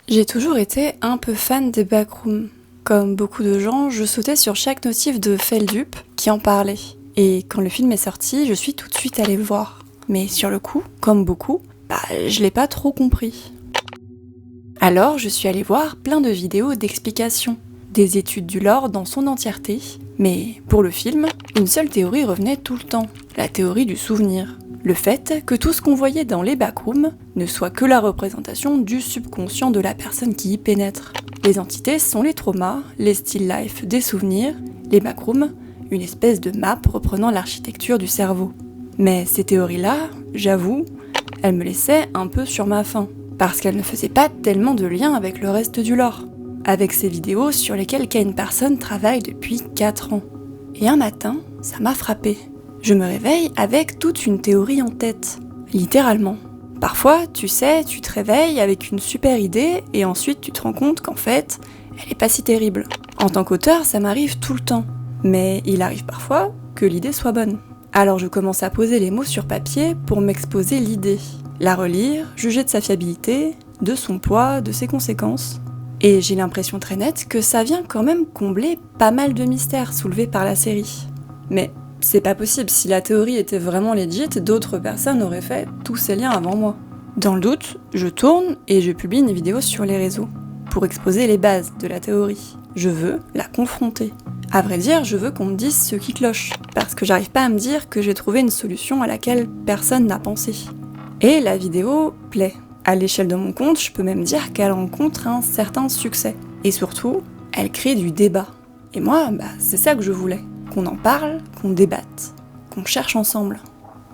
J'ai toujours été un peu fan des backrooms. Comme beaucoup de gens, je sautais sur chaque notif de Feldup qui en parlait. Et quand le film est sorti, je suis tout de suite allée le voir. Mais sur le coup, comme beaucoup, je l'ai pas trop compris. Alors je suis allée voir plein de vidéos d'explications, des études du lore dans son entièreté, mais pour le film, une seule théorie revenait tout le temps, la théorie du souvenir. Le fait que tout ce qu'on voyait dans les backrooms ne soit que la représentation du subconscient de la personne qui y pénètre. Les entités sont les traumas, les still life des souvenirs, les backrooms, une espèce de map reprenant l'architecture du cerveau. Mais ces théories-là, j'avoue, elles me laissaient un peu sur ma faim, parce qu'elles ne faisaient pas tellement de lien avec le reste du lore, avec ces vidéos sur lesquelles Kane Parsons travaille depuis 4 ans. Et un matin, ça m'a frappé. Je me réveille avec toute une théorie en tête, littéralement. Parfois, tu sais, tu te réveilles avec une super idée et ensuite tu te rends compte qu'en fait, elle est pas si terrible. En tant qu'auteur, ça m'arrive tout le temps, mais il arrive parfois que l'idée soit bonne. Alors je commence à poser les mots sur papier pour m'exposer l'idée, la relire, juger de sa fiabilité, de son poids, de ses conséquences. Et j'ai l'impression très nette que ça vient quand même combler pas mal de mystères soulevés par la série. Mais c'est pas possible, si la théorie était vraiment legit, d'autres personnes auraient fait tous ces liens avant moi. Dans le doute, je tourne et je publie une vidéo sur les réseaux, pour exposer les bases de la théorie. Je veux la confronter. À vrai dire, je veux qu'on me dise ce qui cloche, parce que j'arrive pas à me dire que j'ai trouvé une solution à laquelle personne n'a pensé. Et la vidéo plaît. À l'échelle de mon compte, je peux même dire qu'elle rencontre un certain succès. Et surtout, elle crée du débat. Et moi, c'est ça que je voulais. Qu'on en parle, qu'on débatte, qu'on cherche ensemble.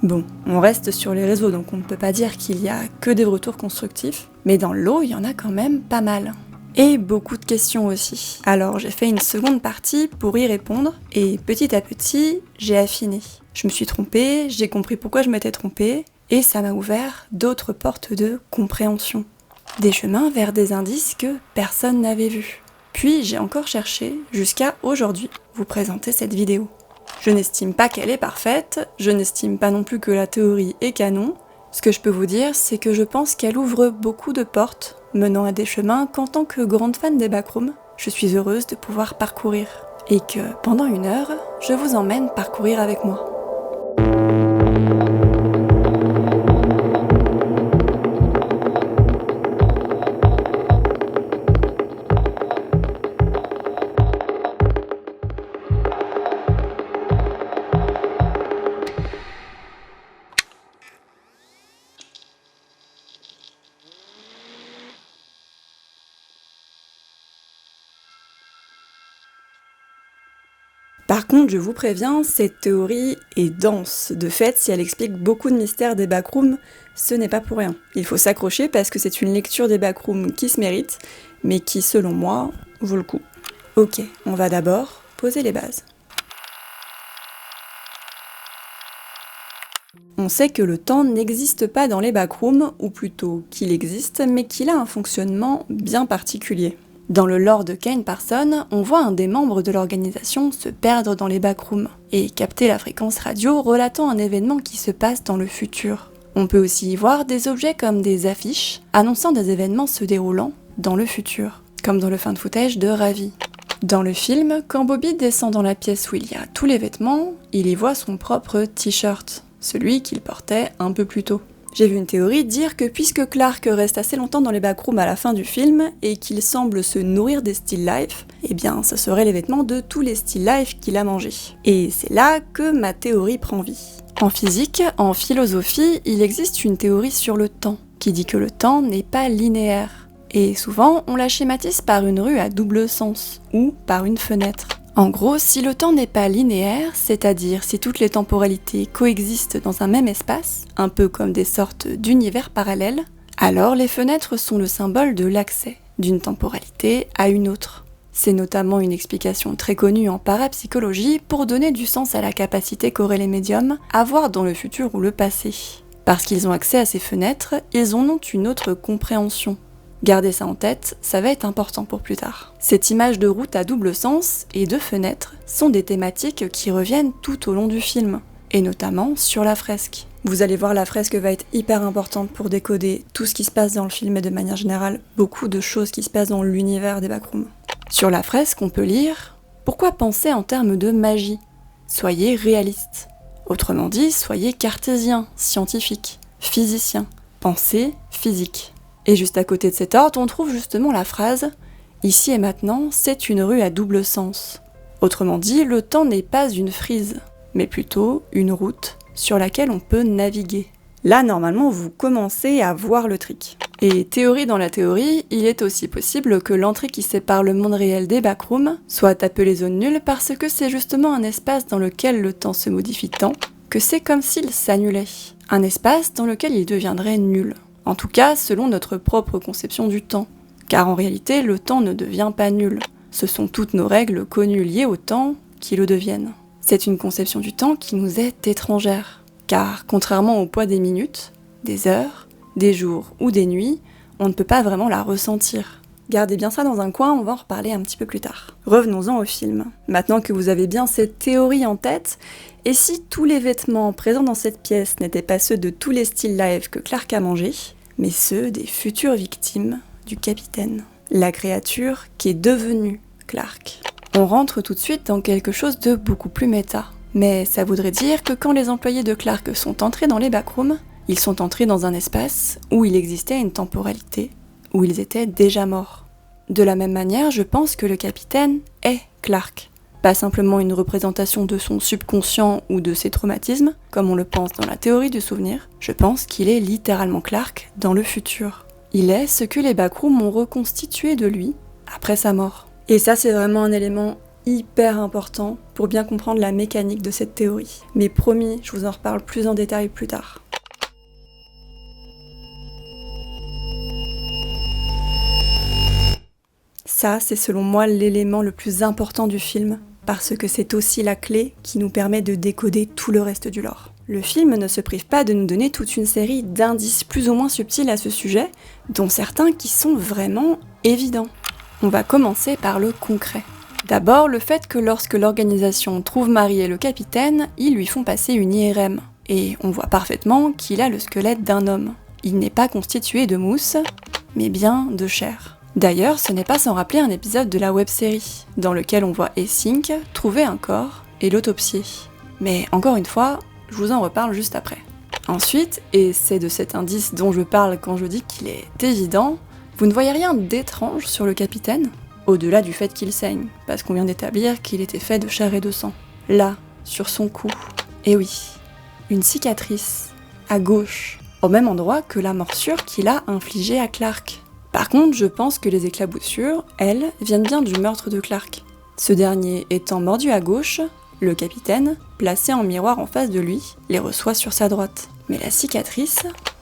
Bon, on reste sur les réseaux, donc on ne peut pas dire qu'il y a que des retours constructifs, mais dans le lot, il y en a quand même pas mal. Et beaucoup de questions aussi. Alors j'ai fait une seconde partie pour y répondre, et petit à petit, j'ai affiné. Je me suis trompée, j'ai compris pourquoi je m'étais trompée, et ça m'a ouvert d'autres portes de compréhension. Des chemins vers des indices que personne n'avait vus. Puis j'ai encore cherché jusqu'à aujourd'hui vous présenter cette vidéo. Je n'estime pas qu'elle est parfaite, je n'estime pas non plus que la théorie est canon. Ce que je peux vous dire, c'est que je pense qu'elle ouvre beaucoup de portes, menant à des chemins qu'en tant que grande fan des backrooms, je suis heureuse de pouvoir parcourir. Et que pendant 1 heure, je vous emmène parcourir avec moi. Par contre, je vous préviens, cette théorie est dense. De fait, si elle explique beaucoup de mystères des backrooms, ce n'est pas pour rien. Il faut s'accrocher parce que c'est une lecture des backrooms qui se mérite, mais qui, selon moi, vaut le coup. Ok, on va d'abord poser les bases. On sait que le temps n'existe pas dans les backrooms, ou plutôt qu'il existe, mais qu'il a un fonctionnement bien particulier. Dans le lore de Kane Parsons, on voit un des membres de l'organisation se perdre dans les backrooms et capter la fréquence radio relatant un événement qui se passe dans le futur. On peut aussi y voir des objets comme des affiches annonçant des événements se déroulant dans le futur, comme dans le found footage de Ravi. Dans le film, quand Bobby descend dans la pièce où il y a tous les vêtements, il y voit son propre t-shirt, celui qu'il portait un peu plus tôt. J'ai vu une théorie dire que puisque Clark reste assez longtemps dans les backrooms à la fin du film et qu'il semble se nourrir des still life, eh bien ce seraient les vêtements de tous les still life qu'il a mangés. Et c'est là que ma théorie prend vie. En physique, en philosophie, il existe une théorie sur le temps, qui dit que le temps n'est pas linéaire. Et souvent, on la schématise par une rue à double sens, ou par une fenêtre. En gros, si le temps n'est pas linéaire, c'est-à-dire si toutes les temporalités coexistent dans un même espace, un peu comme des sortes d'univers parallèles, alors les fenêtres sont le symbole de l'accès d'une temporalité à une autre. C'est notamment une explication très connue en parapsychologie pour donner du sens à la capacité qu'auraient les médiums à voir dans le futur ou le passé. Parce qu'ils ont accès à ces fenêtres, ils en ont une autre compréhension. Gardez ça en tête, ça va être important pour plus tard. Cette image de route à double sens et de fenêtre sont des thématiques qui reviennent tout au long du film, et notamment sur la fresque. Vous allez voir, la fresque va être hyper importante pour décoder tout ce qui se passe dans le film et de manière générale, beaucoup de choses qui se passent dans l'univers des backrooms. Sur la fresque, on peut lire « Pourquoi penser en termes de magie ? Soyez réaliste. Autrement dit, soyez cartésien, scientifique, physicien. Pensez physique. » Et juste à côté de cet ordre, on trouve justement la phrase « Ici et maintenant, c'est une rue à double sens. » Autrement dit, le temps n'est pas une frise, mais plutôt une route sur laquelle on peut naviguer. Là, normalement, vous commencez à voir le trick. Et théorie dans la théorie, il est aussi possible que l'entrée qui sépare le monde réel des backrooms soit appelée zone nulle parce que c'est justement un espace dans lequel le temps se modifie tant que c'est comme s'il s'annulait. Un espace dans lequel il deviendrait nul. En tout cas, selon notre propre conception du temps. Car en réalité, le temps ne devient pas nul. Ce sont toutes nos règles connues liées au temps qui le deviennent. C'est une conception du temps qui nous est étrangère, car contrairement au poids des minutes, des heures, des jours ou des nuits, on ne peut pas vraiment la ressentir. Gardez bien ça dans un coin, on va en reparler un petit peu plus tard. Revenons-en au film. Maintenant que vous avez bien cette théorie en tête, et si tous les vêtements présents dans cette pièce n'étaient pas ceux de tous les still life que Clark a mangés, mais ceux des futures victimes du capitaine, la créature qui est devenue Clark. On rentre tout de suite dans quelque chose de beaucoup plus méta. Mais ça voudrait dire que quand les employés de Clark sont entrés dans les backrooms, ils sont entrés dans un espace où il existait une temporalité, où ils étaient déjà morts. De la même manière, je pense que le capitaine est Clark. Pas simplement une représentation de son subconscient ou de ses traumatismes, comme on le pense dans la théorie du souvenir, je pense qu'il est littéralement Clark dans le futur. Il est ce que les backrooms ont reconstitué de lui après sa mort. Et ça, c'est vraiment un élément hyper important pour bien comprendre la mécanique de cette théorie. Mais promis, je vous en reparle plus en détail plus tard. Ça, c'est selon moi l'élément le plus important du film, parce que c'est aussi la clé qui nous permet de décoder tout le reste du lore. Le film ne se prive pas de nous donner toute une série d'indices plus ou moins subtils à ce sujet, dont certains qui sont vraiment évidents. On va commencer par le concret. D'abord, le fait que lorsque l'organisation trouve Marie et le capitaine, ils lui font passer une IRM. Et on voit parfaitement qu'il a le squelette d'un homme. Il n'est pas constitué de mousse, mais bien de chair. D'ailleurs, ce n'est pas sans rappeler un épisode de la web-série, dans lequel on voit Essink trouver un corps et l'autopsier. Mais encore une fois, je vous en reparle juste après. Ensuite, et c'est de cet indice dont je parle quand je dis qu'il est évident, vous ne voyez rien d'étrange sur le capitaine, au-delà du fait qu'il saigne, parce qu'on vient d'établir qu'il était fait de chair et de sang. Là, sur son cou. Et oui, une cicatrice, à gauche, au même endroit que la morsure qu'il a infligée à Clark. Par contre, je pense que les éclaboussures, elles, viennent bien du meurtre de Clark. Ce dernier étant mordu à gauche, le capitaine, placé en miroir en face de lui, les reçoit sur sa droite. Mais la cicatrice,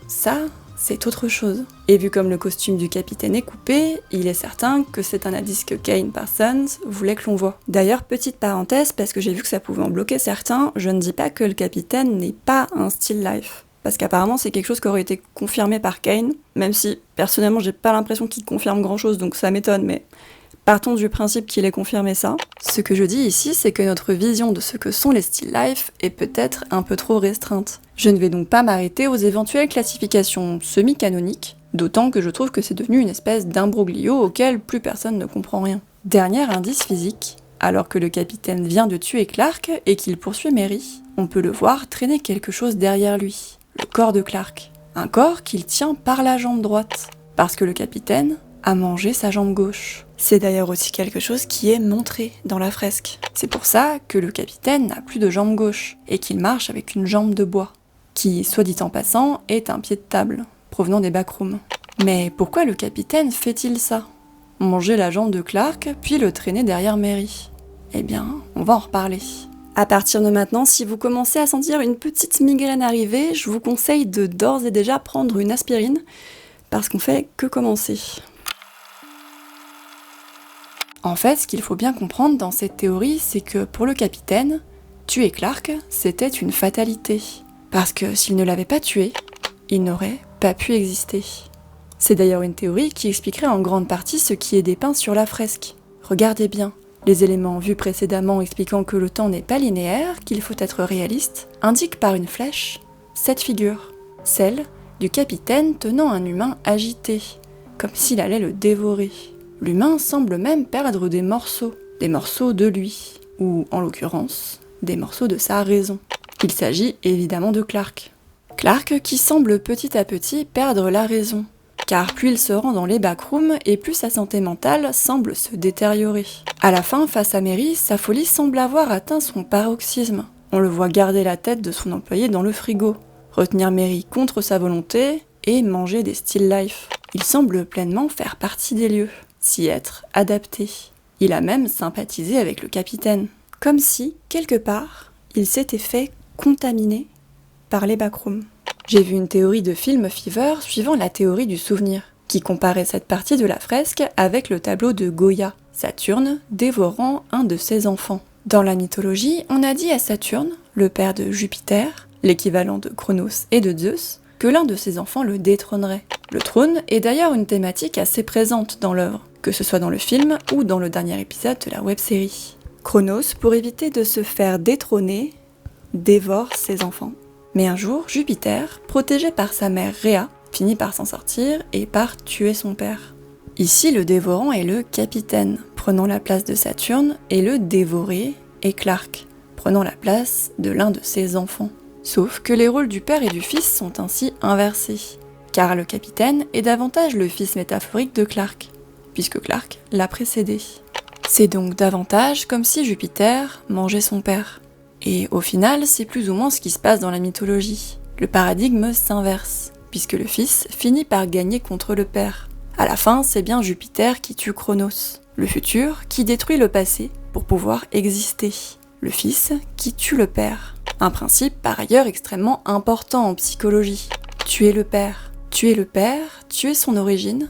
ça, c'est autre chose. Et vu comme le costume du capitaine est coupé, il est certain que c'est un indice que Kane Parsons voulait que l'on voit. D'ailleurs, petite parenthèse, parce que j'ai vu que ça pouvait en bloquer certains, je ne dis pas que le capitaine n'est pas un still life. Parce qu'apparemment c'est quelque chose qui aurait été confirmé par Kane, même si personnellement j'ai pas l'impression qu'il confirme grand chose, donc ça m'étonne, mais partons du principe qu'il ait confirmé ça. Ce que je dis ici, c'est que notre vision de ce que sont les still life est peut-être un peu trop restreinte. Je ne vais donc pas m'arrêter aux éventuelles classifications semi-canoniques, d'autant que je trouve que c'est devenu une espèce d'imbroglio auquel plus personne ne comprend rien. Dernier indice physique, alors que le capitaine vient de tuer Clark et qu'il poursuit Mary, on peut le voir traîner quelque chose derrière lui, le corps de Clark. Un corps qu'il tient par la jambe droite, parce que le capitaine a mangé sa jambe gauche. C'est d'ailleurs aussi quelque chose qui est montré dans la fresque. C'est pour ça que le capitaine n'a plus de jambe gauche, et qu'il marche avec une jambe de bois, qui, soit dit en passant, est un pied de table, provenant des backrooms. Mais pourquoi le capitaine fait-il ça ? Manger la jambe de Clark, puis le traîner derrière Mary ? Eh bien, on va en reparler. À partir de maintenant, si vous commencez à sentir une petite migraine arriver, je vous conseille de d'ores et déjà prendre une aspirine, parce qu'on fait que commencer. En fait, ce qu'il faut bien comprendre dans cette théorie, c'est que pour le capitaine, tuer Clark, c'était une fatalité. Parce que s'il ne l'avait pas tué, il n'aurait pas pu exister. C'est d'ailleurs une théorie qui expliquerait en grande partie ce qui est dépeint sur la fresque. Regardez bien, les éléments vus précédemment expliquant que le temps n'est pas linéaire, qu'il faut être réaliste, indiquent par une flèche cette figure, celle du capitaine tenant un humain agité, comme s'il allait le dévorer. L'humain semble même perdre des morceaux de lui, ou en l'occurrence, des morceaux de sa raison. Il s'agit évidemment de Clark. Clark qui semble petit à petit perdre la raison, car plus il se rend dans les backrooms et plus sa santé mentale semble se détériorer. À la fin, face à Mary, sa folie semble avoir atteint son paroxysme. On le voit garder la tête de son employé dans le frigo, retenir Mary contre sa volonté et manger des still life. Il semble pleinement faire partie des lieux, s'y être adapté. Il a même sympathisé avec le capitaine, comme si, quelque part, il s'était fait contaminer par les backrooms. J'ai vu une théorie de film Fever suivant la théorie du souvenir, qui comparait cette partie de la fresque avec le tableau de Goya, Saturne dévorant un de ses enfants. Dans la mythologie, on a dit à Saturne, le père de Jupiter, l'équivalent de Cronos et de Zeus, que l'un de ses enfants le détrônerait. Le trône est d'ailleurs une thématique assez présente dans l'œuvre, que ce soit dans le film ou dans le dernier épisode de la web-série. Cronos, pour éviter de se faire détrôner, dévore ses enfants. Mais un jour, Jupiter, protégé par sa mère Rhea, finit par s'en sortir et par tuer son père. Ici, le dévorant est le capitaine, prenant la place de Saturne, et le dévoré est Clark, prenant la place de l'un de ses enfants. Sauf que les rôles du père et du fils sont ainsi inversés, car le capitaine est davantage le fils métaphorique de Clark, puisque Clark l'a précédé. C'est donc davantage comme si Jupiter mangeait son père. Et au final, c'est plus ou moins ce qui se passe dans la mythologie. Le paradigme s'inverse, puisque le fils finit par gagner contre le père. À la fin, c'est bien Jupiter qui tue Cronos, le futur qui détruit le passé pour pouvoir exister, le fils qui tue le père. Un principe par ailleurs extrêmement important en psychologie. Tuer le père, tuer son origine,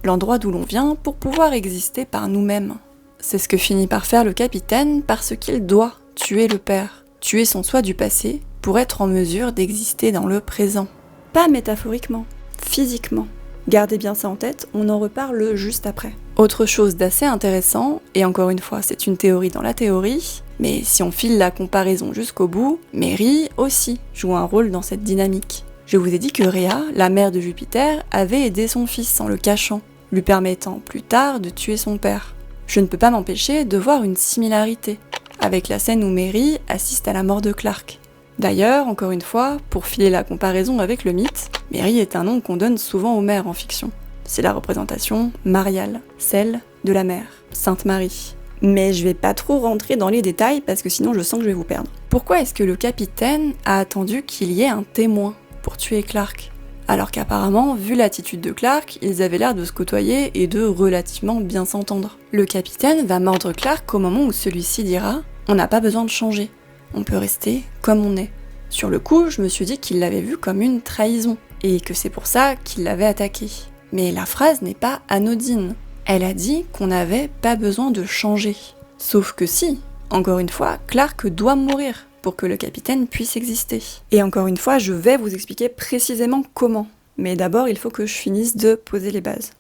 l'endroit d'où l'on vient pour pouvoir exister par nous-mêmes. C'est ce que finit par faire le capitaine parce qu'il doit tuer le père, tuer son soi du passé pour être en mesure d'exister dans le présent. Pas métaphoriquement, physiquement. Gardez bien ça en tête, on en reparle juste après. Autre chose d'assez intéressant, et encore une fois c'est une théorie dans la théorie, mais si on file la comparaison jusqu'au bout, Mary aussi joue un rôle dans cette dynamique. Je vous ai dit que Rhea, la mère de Jupiter, avait aidé son fils en le cachant, lui permettant plus tard de tuer son père. Je ne peux pas m'empêcher de voir une similarité avec la scène où Mary assiste à la mort de Clark. D'ailleurs, encore une fois, pour filer la comparaison avec le mythe, Mary est un nom qu'on donne souvent aux mères en fiction. C'est la représentation mariale, celle de la mère, Sainte Marie. Mais je vais pas trop rentrer dans les détails parce que sinon je sens que je vais vous perdre. Pourquoi est-ce que le capitaine a attendu qu'il y ait un témoin pour tuer Clark ? Alors qu'apparemment, vu l'attitude de Clark, ils avaient l'air de se côtoyer et de relativement bien s'entendre. Le capitaine va mordre Clark au moment où celui-ci dira « On n'a pas besoin de changer, on peut rester comme on est ». Sur le coup, je me suis dit qu'il l'avait vu comme une trahison, et que c'est pour ça qu'il l'avait attaqué. Mais la phrase n'est pas anodine. Elle a dit qu'on n'avait pas besoin de changer. Sauf que si, encore une fois, Clark doit mourir pour que le capitaine puisse exister. Et encore une fois, je vais vous expliquer précisément comment. Mais d'abord, il faut que je finisse de poser les bases.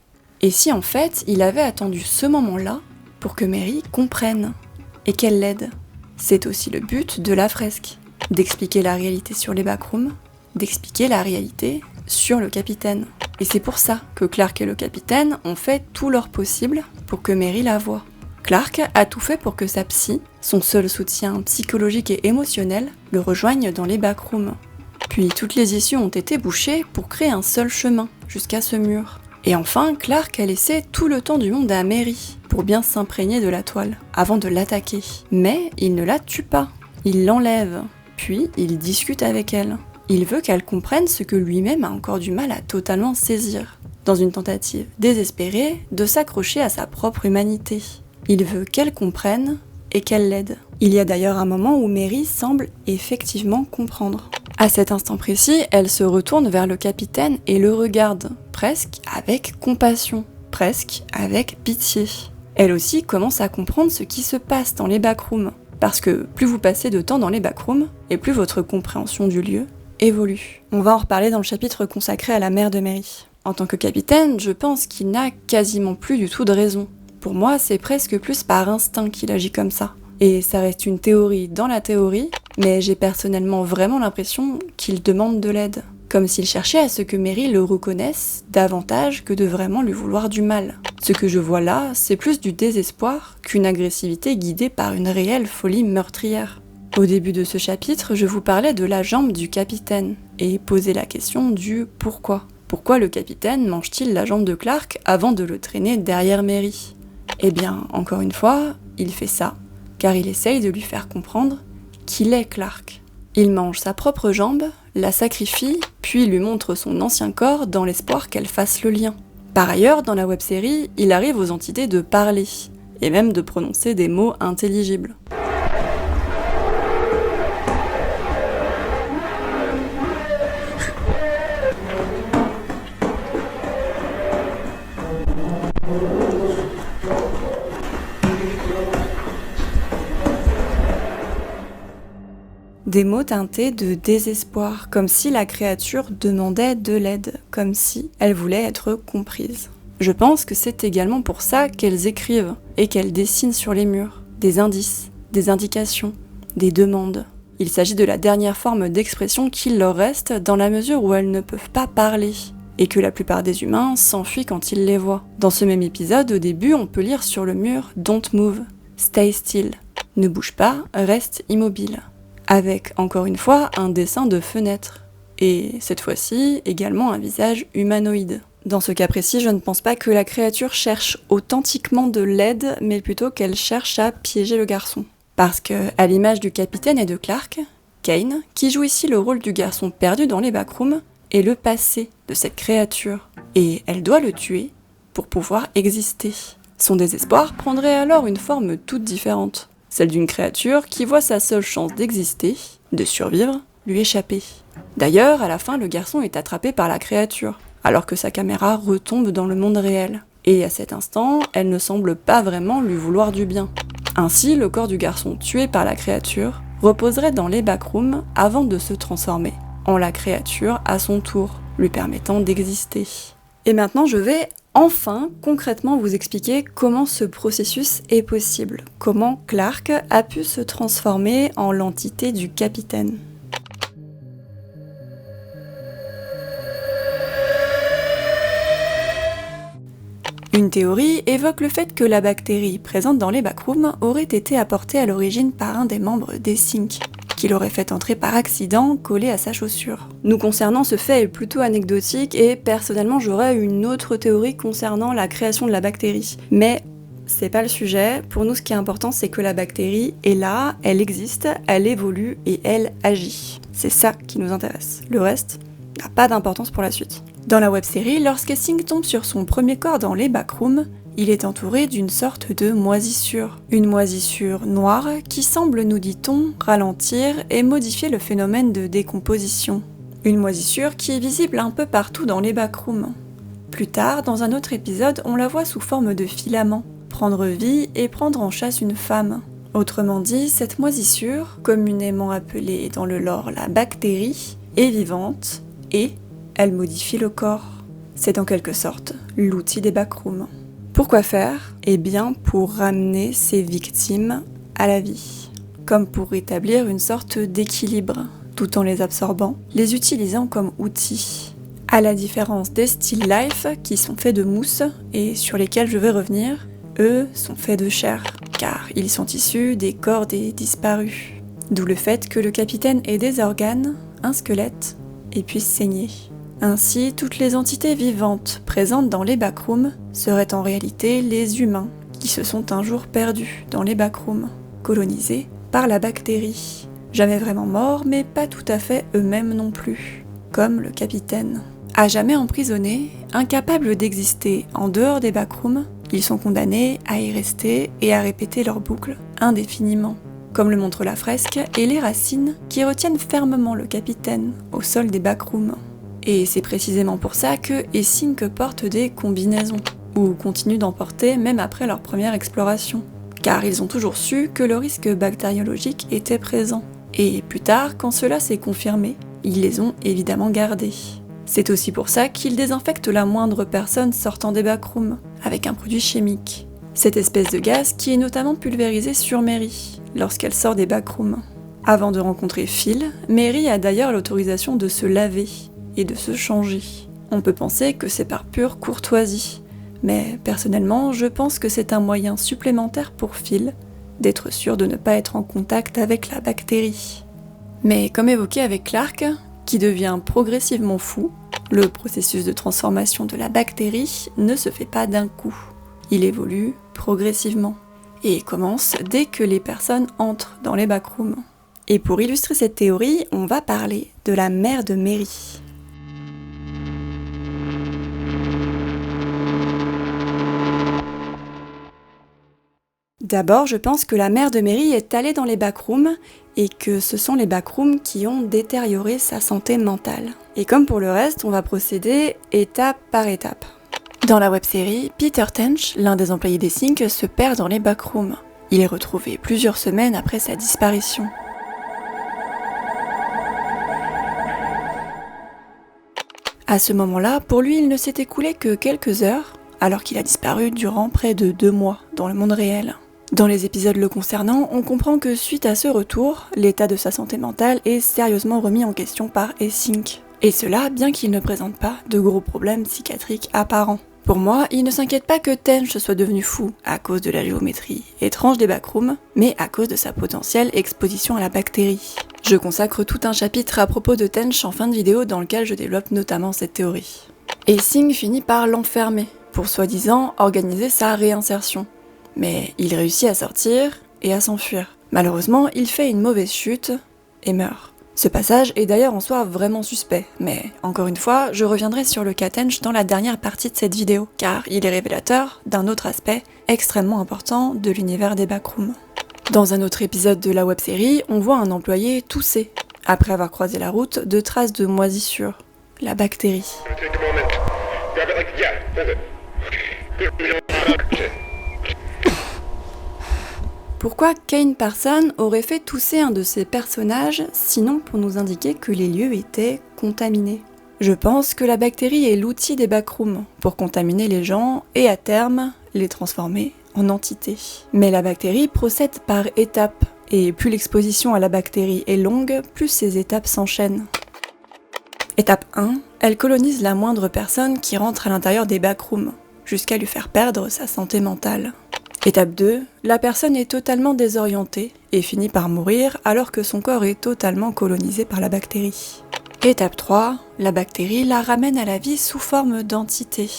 Et si en fait, il avait attendu ce moment-là pour que Mary comprenne et qu'elle l'aide. C'est aussi le but de la fresque, d'expliquer la réalité sur les backrooms, d'expliquer la réalité sur le capitaine. Et c'est pour ça que Clark et le capitaine ont fait tout leur possible pour que Mary la voie. Clark a tout fait pour que sa psy, son seul soutien psychologique et émotionnel, le rejoigne dans les backrooms. Puis toutes les issues ont été bouchées pour créer un seul chemin, jusqu'à ce mur. Et enfin, Clark a laissé tout le temps du monde à Mary, pour bien s'imprégner de la toile, avant de l'attaquer. Mais il ne la tue pas, il l'enlève, puis il discute avec elle. Il veut qu'elle comprenne ce que lui-même a encore du mal à totalement saisir, dans une tentative désespérée de s'accrocher à sa propre humanité. Il veut qu'elle comprenne et qu'elle l'aide. Il y a d'ailleurs un moment où Mary semble effectivement comprendre. À cet instant précis, elle se retourne vers le capitaine et le regarde, presque avec compassion, presque avec pitié. Elle aussi commence à comprendre ce qui se passe dans les backrooms, parce que plus vous passez de temps dans les backrooms, et plus votre compréhension du lieu évolue. On va en reparler dans le chapitre consacré à la mère de Mary. En tant que capitaine, je pense qu'il n'a quasiment plus du tout de raison. Pour moi, c'est presque plus par instinct qu'il agit comme ça. Et ça reste une théorie dans la théorie, mais j'ai personnellement vraiment l'impression qu'il demande de l'aide. Comme s'il cherchait à ce que Mary le reconnaisse davantage que de vraiment lui vouloir du mal. Ce que je vois là, c'est plus du désespoir qu'une agressivité guidée par une réelle folie meurtrière. Au début de ce chapitre, je vous parlais de la jambe du capitaine, et posais la question du pourquoi. Pourquoi le capitaine mange-t-il la jambe de Clark avant de le traîner derrière Mary ? Eh bien, encore une fois, il fait ça, car il essaye de lui faire comprendre qu'il est Clark. Il mange sa propre jambe, la sacrifie, puis lui montre son ancien corps dans l'espoir qu'elle fasse le lien. Par ailleurs, dans la web-série, il arrive aux entités de parler, et même de prononcer des mots intelligibles. Des mots teintés de désespoir, comme si la créature demandait de l'aide, comme si elle voulait être comprise. Je pense que c'est également pour ça qu'elles écrivent et qu'elles dessinent sur les murs. Des indices, des indications, des demandes. Il s'agit de la dernière forme d'expression qu'il leur reste dans la mesure où elles ne peuvent pas parler, et que la plupart des humains s'enfuient quand ils les voient. Dans ce même épisode, au début, on peut lire sur le mur « Don't move, stay still ». Ne bouge pas, reste immobile. Avec, encore une fois, un dessin de fenêtre. Et cette fois-ci, également un visage humanoïde. Dans ce cas précis, je ne pense pas que la créature cherche authentiquement de l'aide, mais plutôt qu'elle cherche à piéger le garçon. Parce que, à l'image du capitaine et de Clark, Kane, qui joue ici le rôle du garçon perdu dans les backrooms, est le passé de cette créature. Et elle doit le tuer pour pouvoir exister. Son désespoir prendrait alors une forme toute différente. Celle d'une créature qui voit sa seule chance d'exister, de survivre, lui échapper. D'ailleurs, à la fin, le garçon est attrapé par la créature, alors que sa caméra retombe dans le monde réel. Et à cet instant, elle ne semble pas vraiment lui vouloir du bien. Ainsi, le corps du garçon tué par la créature reposerait dans les backrooms avant de se transformer en la créature à son tour, lui permettant d'exister. Et maintenant, je vais enfin concrètement vous expliquer comment ce processus est possible, comment Clark a pu se transformer en l'entité du capitaine. Une théorie évoque le fait que la bactérie présente dans les backrooms aurait été apportée à l'origine par un des membres des Sync, qui l'aurait fait entrer par accident collé à sa chaussure. Nous concernant, ce fait est plutôt anecdotique et personnellement j'aurais une autre théorie concernant la création de la bactérie. Mais c'est pas le sujet, pour nous ce qui est important c'est que la bactérie est là, elle existe, elle évolue et elle agit. C'est ça qui nous intéresse. Le reste n'a pas d'importance pour la suite. Dans la web-série, lorsque Singh tombe sur son premier corps dans les backrooms, il est entouré d'une sorte de moisissure. Une moisissure noire qui semble, nous dit-on, ralentir et modifier le phénomène de décomposition. Une moisissure qui est visible un peu partout dans les backrooms. Plus tard, dans un autre épisode, on la voit sous forme de filament, prendre vie et prendre en chasse une femme. Autrement dit, cette moisissure, communément appelée dans le lore la bactérie, est vivante et elle modifie le corps. C'est en quelque sorte l'outil des backrooms. Pourquoi faire ? Eh bien pour ramener ces victimes à la vie, comme pour rétablir une sorte d'équilibre, tout en les absorbant, les utilisant comme outils. À la différence des Still Life, qui sont faits de mousse, et sur lesquels je vais revenir, eux sont faits de chair, car ils sont issus des corps des disparus. D'où le fait que le capitaine ait des organes, un squelette, et puisse saigner. Ainsi, toutes les entités vivantes présentes dans les backrooms seraient en réalité les humains qui se sont un jour perdus dans les backrooms, colonisés par la bactérie. Jamais vraiment morts, mais pas tout à fait eux-mêmes non plus, comme le capitaine. À jamais emprisonnés, incapables d'exister en dehors des backrooms, ils sont condamnés à y rester et à répéter leur boucle indéfiniment, comme le montre la fresque et les racines qui retiennent fermement le capitaine au sol des backrooms. Et c'est précisément pour ça que Sync portent des combinaisons, ou continuent d'en porter même après leur première exploration, car ils ont toujours su que le risque bactériologique était présent. Et plus tard, quand cela s'est confirmé, ils les ont évidemment gardés. C'est aussi pour ça qu'ils désinfectent la moindre personne sortant des backrooms, avec un produit chimique. Cette espèce de gaz qui est notamment pulvérisé sur Mary, lorsqu'elle sort des backrooms. Avant de rencontrer Phil, Mary a d'ailleurs l'autorisation de se laver et de se changer. On peut penser que c'est par pure courtoisie, mais personnellement, je pense que c'est un moyen supplémentaire pour Phil d'être sûr de ne pas être en contact avec la bactérie. Mais comme évoqué avec Clark, qui devient progressivement fou, le processus de transformation de la bactérie ne se fait pas d'un coup. Il évolue progressivement et commence dès que les personnes entrent dans les backrooms. Et pour illustrer cette théorie, on va parler de la mère de Mary. D'abord, je pense que la mère de Mary est allée dans les backrooms et que ce sont les backrooms qui ont détérioré sa santé mentale. Et comme pour le reste, on va procéder étape par étape. Dans la web-série, Peter Tench, l'un des employés des Sync, se perd dans les backrooms. Il est retrouvé plusieurs semaines après sa disparition. À ce moment-là, pour lui, il ne s'est écoulé que quelques heures, alors qu'il a disparu durant près de 2 mois dans le monde réel. Dans les épisodes le concernant, on comprend que suite à ce retour, l'état de sa santé mentale est sérieusement remis en question par Sync. Et cela, bien qu'il ne présente pas de gros problèmes psychiatriques apparents. Pour moi, il ne s'inquiète pas que Tench soit devenu fou à cause de la géométrie étrange des backrooms, mais à cause de sa potentielle exposition à la bactérie. Je consacre tout un chapitre à propos de Tench en fin de vidéo dans lequel je développe notamment cette théorie. Et Sync finit par l'enfermer, pour soi-disant organiser sa réinsertion. Mais il réussit à sortir et à s'enfuir. Malheureusement, il fait une mauvaise chute et meurt. Ce passage est d'ailleurs en soi vraiment suspect, mais encore une fois, je reviendrai sur le cas Tench dans la dernière partie de cette vidéo, car il est révélateur d'un autre aspect extrêmement important de l'univers des backrooms. Dans un autre épisode de la web-série, on voit un employé tousser, après avoir croisé la route de traces de moisissure, la bactérie. Pourquoi Kane Parson aurait fait tousser un de ses personnages, sinon pour nous indiquer que les lieux étaient contaminés? Je pense que la bactérie est l'outil des backrooms pour contaminer les gens et à terme les transformer en entités. Mais la bactérie procède par étapes, et plus l'exposition à la bactérie est longue, plus ces étapes s'enchaînent. Étape 1, elle colonise la moindre personne qui rentre à l'intérieur des backrooms, jusqu'à lui faire perdre sa santé mentale. Étape 2, la personne est totalement désorientée et finit par mourir alors que son corps est totalement colonisé par la bactérie. Étape 3, la bactérie la ramène à la vie sous forme d'entité,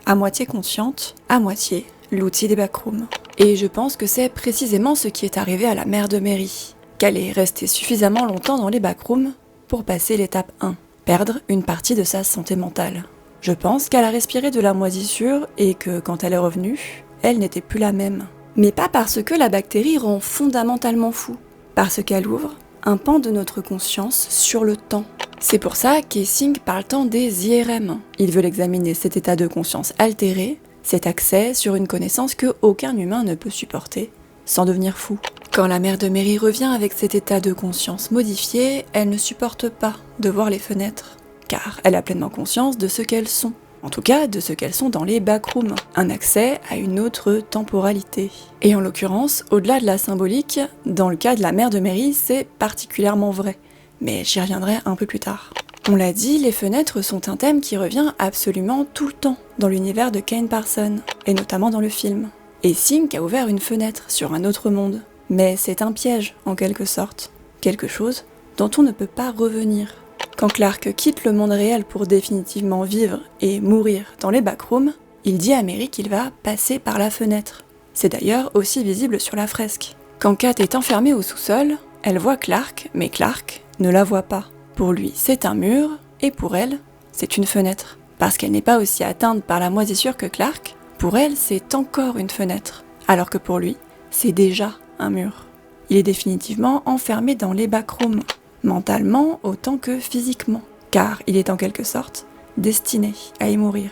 à moitié consciente, à moitié l'outil des backrooms. Et je pense que c'est précisément ce qui est arrivé à la mère de Mary, qu'elle est restée suffisamment longtemps dans les backrooms pour passer l'étape 1, perdre une partie de sa santé mentale. Je pense qu'elle a respiré de la moisissure et que quand elle est revenue, elle n'était plus la même. Mais pas parce que la bactérie rend fondamentalement fou, parce qu'elle ouvre un pan de notre conscience sur le temps. C'est pour ça qu'Essing parle tant des IRM. Ils veulent examiner cet état de conscience altéré, cet accès sur une connaissance que aucun humain ne peut supporter, sans devenir fou. Quand la mère de Mary revient avec cet état de conscience modifié, elle ne supporte pas de voir les fenêtres, car elle a pleinement conscience de ce qu'elles sont. En tout cas, de ce qu'elles sont dans les backrooms, un accès à une autre temporalité. Et en l'occurrence, au-delà de la symbolique, dans le cas de la mère de Mary, c'est particulièrement vrai. Mais j'y reviendrai un peu plus tard. On l'a dit, les fenêtres sont un thème qui revient absolument tout le temps dans l'univers de Kane Parson, et notamment dans le film. Et Sync a ouvert une fenêtre sur un autre monde. Mais c'est un piège, en quelque sorte. Quelque chose dont on ne peut pas revenir. Quand Clark quitte le monde réel pour définitivement vivre et mourir dans les backrooms, il dit à Mary qu'il va passer par la fenêtre. C'est d'ailleurs aussi visible sur la fresque. Quand Kat est enfermée au sous-sol, elle voit Clark, mais Clark ne la voit pas. Pour lui, c'est un mur, et pour elle, c'est une fenêtre. Parce qu'elle n'est pas aussi atteinte par la moisissure que Clark, pour elle, c'est encore une fenêtre. Alors que pour lui, c'est déjà un mur. Il est définitivement enfermé dans les backrooms. Mentalement autant que physiquement, car il est en quelque sorte destiné à y mourir.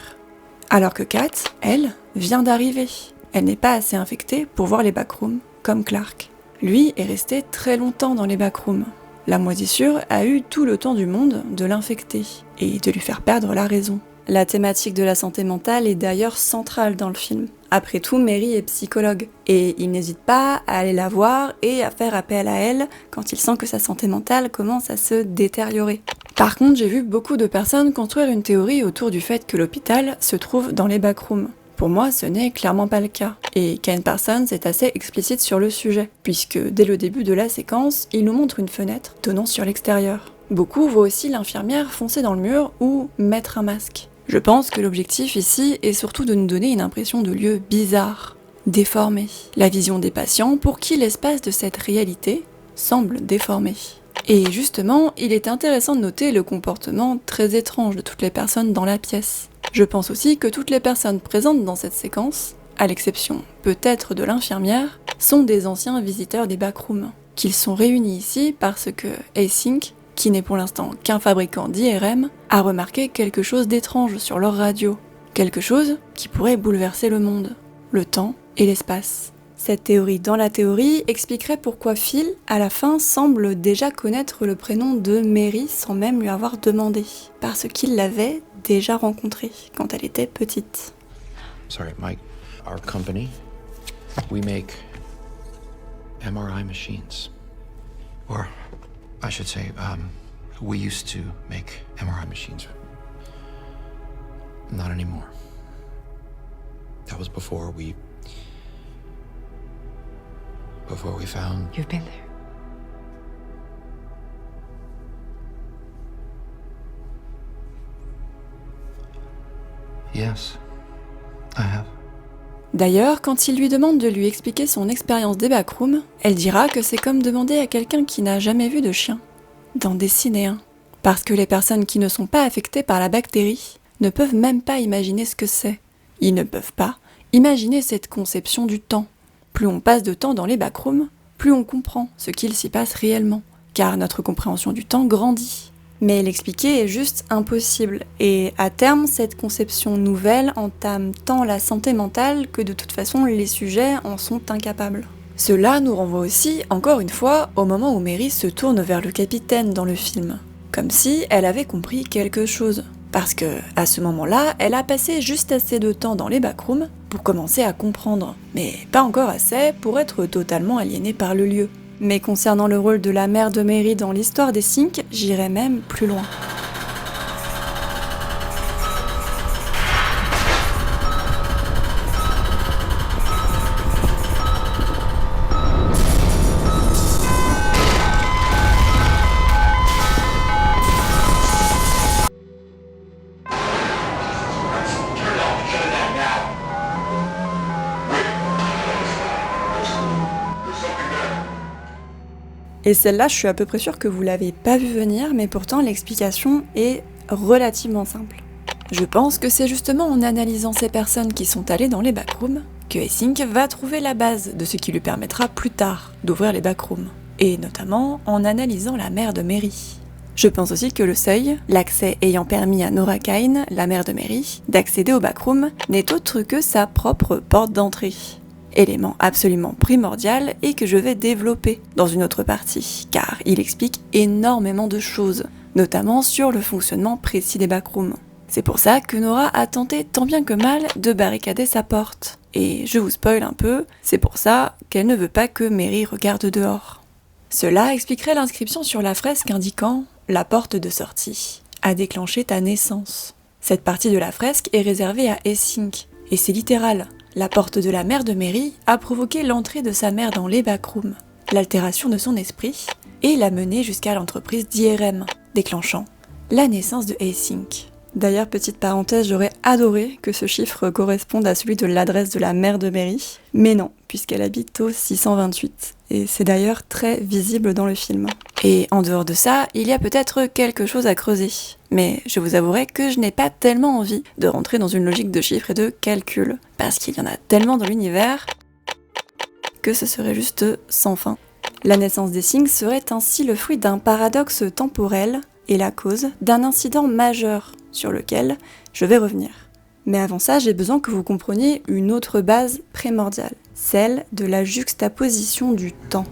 Alors que Kat, elle, vient d'arriver. Elle n'est pas assez infectée pour voir les backrooms, comme Clark. Lui est resté très longtemps dans les backrooms. La moisissure a eu tout le temps du monde de l'infecter, et de lui faire perdre la raison. La thématique de la santé mentale est d'ailleurs centrale dans le film, Après tout, Mary est psychologue, et il n'hésite pas à aller la voir et à faire appel à elle quand il sent que sa santé mentale commence à se détériorer. Par contre, j'ai vu beaucoup de personnes construire une théorie autour du fait que l'hôpital se trouve dans les backrooms. Pour moi, ce n'est clairement pas le cas, et Ken Parsons est assez explicite sur le sujet, puisque dès le début de la séquence, il nous montre une fenêtre donnant sur l'extérieur. Beaucoup voient aussi l'infirmière foncer dans le mur ou mettre un masque. Je pense que l'objectif ici est surtout de nous donner une impression de lieu bizarre, déformé. La vision des patients pour qui l'espace de cette réalité semble déformé. Et justement, il est intéressant de noter le comportement très étrange de toutes les personnes dans la pièce. Je pense aussi que toutes les personnes présentes dans cette séquence, à l'exception peut-être de l'infirmière, sont des anciens visiteurs des backrooms, qu'ils sont réunis ici parce que Async, qui n'est pour l'instant qu'un fabricant d'IRM, a remarqué quelque chose d'étrange sur leur radio. Quelque chose qui pourrait bouleverser le monde, le temps et l'espace. Cette théorie dans la théorie expliquerait pourquoi Phil, à la fin, semble déjà connaître le prénom de Mary sans même lui avoir demandé, parce qu'il l'avait déjà rencontrée quand elle était petite. Sorry, Mike. Our company, we make MRI machines. Or, I should say, we used to make MRI machines. Not anymore. That was before we found... You've been there. Yes, I have. D'ailleurs, quand il lui demande de lui expliquer son expérience des backrooms, elle dira que c'est comme demander à quelqu'un qui n'a jamais vu de chien d'en dessiner un. Parce que les personnes qui ne sont pas affectées par la bactérie ne peuvent même pas imaginer ce que c'est. Ils ne peuvent pas imaginer cette conception du temps. Plus on passe de temps dans les backrooms, plus on comprend ce qu'il s'y passe réellement, car notre compréhension du temps grandit. Mais l'expliquer est juste impossible, et à terme, cette conception nouvelle entame tant la santé mentale que de toute façon les sujets en sont incapables. Cela nous renvoie aussi, encore une fois, au moment où Mary se tourne vers le capitaine dans le film, comme si elle avait compris quelque chose. Parce que, à ce moment-là, elle a passé juste assez de temps dans les backrooms pour commencer à comprendre, mais pas encore assez pour être totalement aliénée par le lieu. Mais concernant le rôle de la mère de Mary dans l'histoire des Sync, j'irais même plus loin. Et celle-là, je suis à peu près sûre que vous l'avez pas vu venir, mais pourtant l'explication est relativement simple. Je pense que c'est justement en analysant ces personnes qui sont allées dans les backrooms que Async va trouver la base de ce qui lui permettra plus tard d'ouvrir les backrooms, et notamment en analysant la mère de Mary. Je pense aussi que le seuil, l'accès ayant permis à Nora Kine, la mère de Mary, d'accéder au backroom, n'est autre que sa propre porte d'entrée. Élément absolument primordial et que je vais développer dans une autre partie, car il explique énormément de choses, notamment sur le fonctionnement précis des backrooms. C'est pour ça que Nora a tenté tant bien que mal de barricader sa porte. Et je vous spoil un peu, c'est pour ça qu'elle ne veut pas que Mary regarde dehors. Cela expliquerait l'inscription sur la fresque indiquant « La porte de sortie a déclenché ta naissance ». Cette partie de la fresque est réservée à Async, et c'est littéral. La porte de la mère de Mary a provoqué l'entrée de sa mère dans les backrooms, l'altération de son esprit, et l'a menée jusqu'à l'entreprise d'IRM, déclenchant la naissance de Async. D'ailleurs, petite parenthèse, j'aurais adoré que ce chiffre corresponde à celui de l'adresse de la mère de Mary, mais non, puisqu'elle habite au 628, et c'est d'ailleurs très visible dans le film. Et en dehors de ça, il y a peut-être quelque chose à creuser, mais je vous avouerai que je n'ai pas tellement envie de rentrer dans une logique de chiffres et de calculs, parce qu'il y en a tellement dans l'univers que ce serait juste sans fin. La naissance des Sync serait ainsi le fruit d'un paradoxe temporel et la cause d'un incident majeur sur lequel je vais revenir. Mais avant ça, j'ai besoin que vous compreniez une autre base primordiale, celle de la juxtaposition du temps.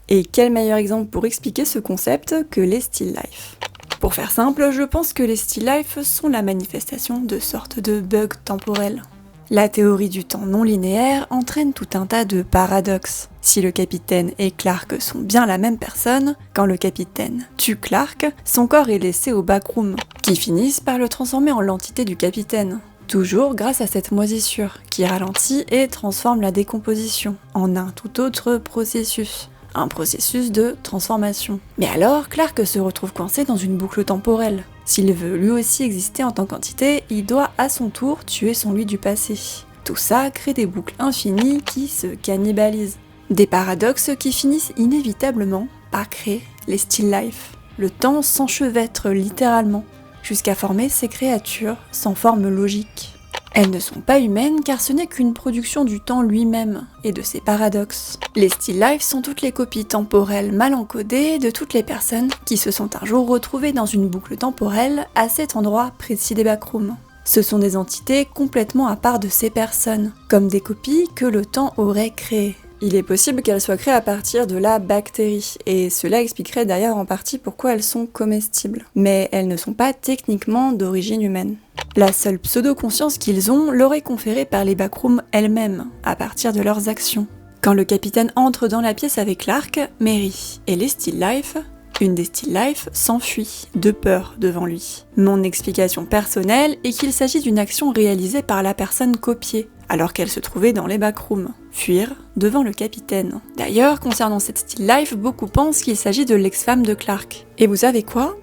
Et quel meilleur exemple pour expliquer ce concept que les still life. Pour faire simple, je pense que les still life sont la manifestation de sortes de bugs temporels. La théorie du temps non linéaire entraîne tout un tas de paradoxes. Si le capitaine et Clark sont bien la même personne, quand le capitaine tue Clark, son corps est laissé au backroom, qui finissent par le transformer en l'entité du capitaine. Toujours grâce à cette moisissure, qui ralentit et transforme la décomposition en un tout autre processus. Un processus de transformation. Mais alors, Clark se retrouve coincé dans une boucle temporelle. S'il veut lui aussi exister en tant qu'entité, il doit à son tour tuer son lui du passé. Tout ça crée des boucles infinies qui se cannibalisent. Des paradoxes qui finissent inévitablement par créer les still life. Le temps s'enchevêtre littéralement, jusqu'à former ces créatures sans forme logique. Elles ne sont pas humaines car ce n'est qu'une production du temps lui-même et de ses paradoxes. Les still life sont toutes les copies temporelles mal encodées de toutes les personnes qui se sont un jour retrouvées dans une boucle temporelle à cet endroit précis des backrooms. Ce sont des entités complètement à part de ces personnes, comme des copies que le temps aurait créées. Il est possible qu'elles soient créées à partir de la bactérie, et cela expliquerait d'ailleurs en partie pourquoi elles sont comestibles. Mais elles ne sont pas techniquement d'origine humaine. La seule pseudo-conscience qu'ils ont leur est conférée par les backrooms elles-mêmes, à partir de leurs actions. Quand le capitaine entre dans la pièce avec Clark, Mary et les still life, une des still life s'enfuit, de peur devant lui. Mon explication personnelle est qu'il s'agit d'une action réalisée par la personne copiée, alors qu'elle se trouvait dans les backrooms. Fuir devant le capitaine. D'ailleurs, concernant cette still life, beaucoup pensent qu'il s'agit de l'ex-femme de Clark. Et vous savez quoi ?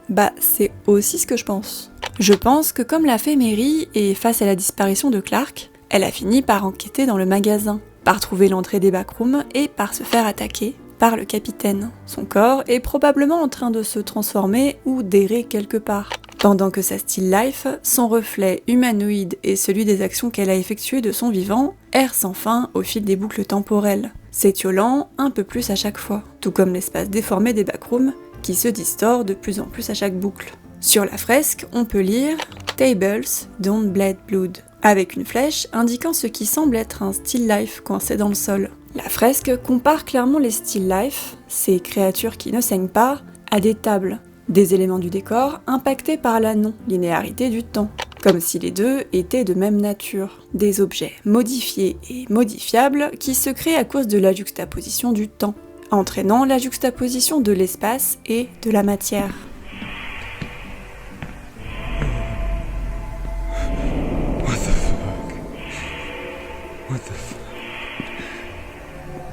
Bah, c'est aussi ce que je pense. Je pense que comme l'a fait Mary, et face à la disparition de Clark, elle a fini par enquêter dans le magasin, par trouver l'entrée des backrooms et par se faire attaquer par le capitaine. Son corps est probablement en train de se transformer ou d'errer quelque part. Pendant que sa still life, son reflet humanoïde et celui des actions qu'elle a effectuées de son vivant, errent sans fin au fil des boucles temporelles, s'étiolant un peu plus à chaque fois, tout comme l'espace déformé des backrooms qui se distord de plus en plus à chaque boucle. Sur la fresque, on peut lire « Tables don't bleed blood » avec une flèche indiquant ce qui semble être un still life coincé dans le sol. La fresque compare clairement les still life, ces créatures qui ne saignent pas, à des tables, des éléments du décor impactés par la non-linéarité du temps, comme si les deux étaient de même nature, des objets modifiés et modifiables qui se créent à cause de la juxtaposition du temps, entraînant la juxtaposition de l'espace et de la matière.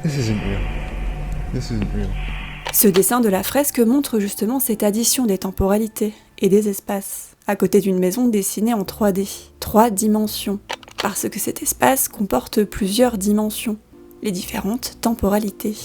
This isn't real. Ce dessin de la fresque montre justement cette addition des temporalités et des espaces, à côté d'une maison dessinée en 3D, 3 dimensions, parce que cet espace comporte plusieurs dimensions, les différentes temporalités.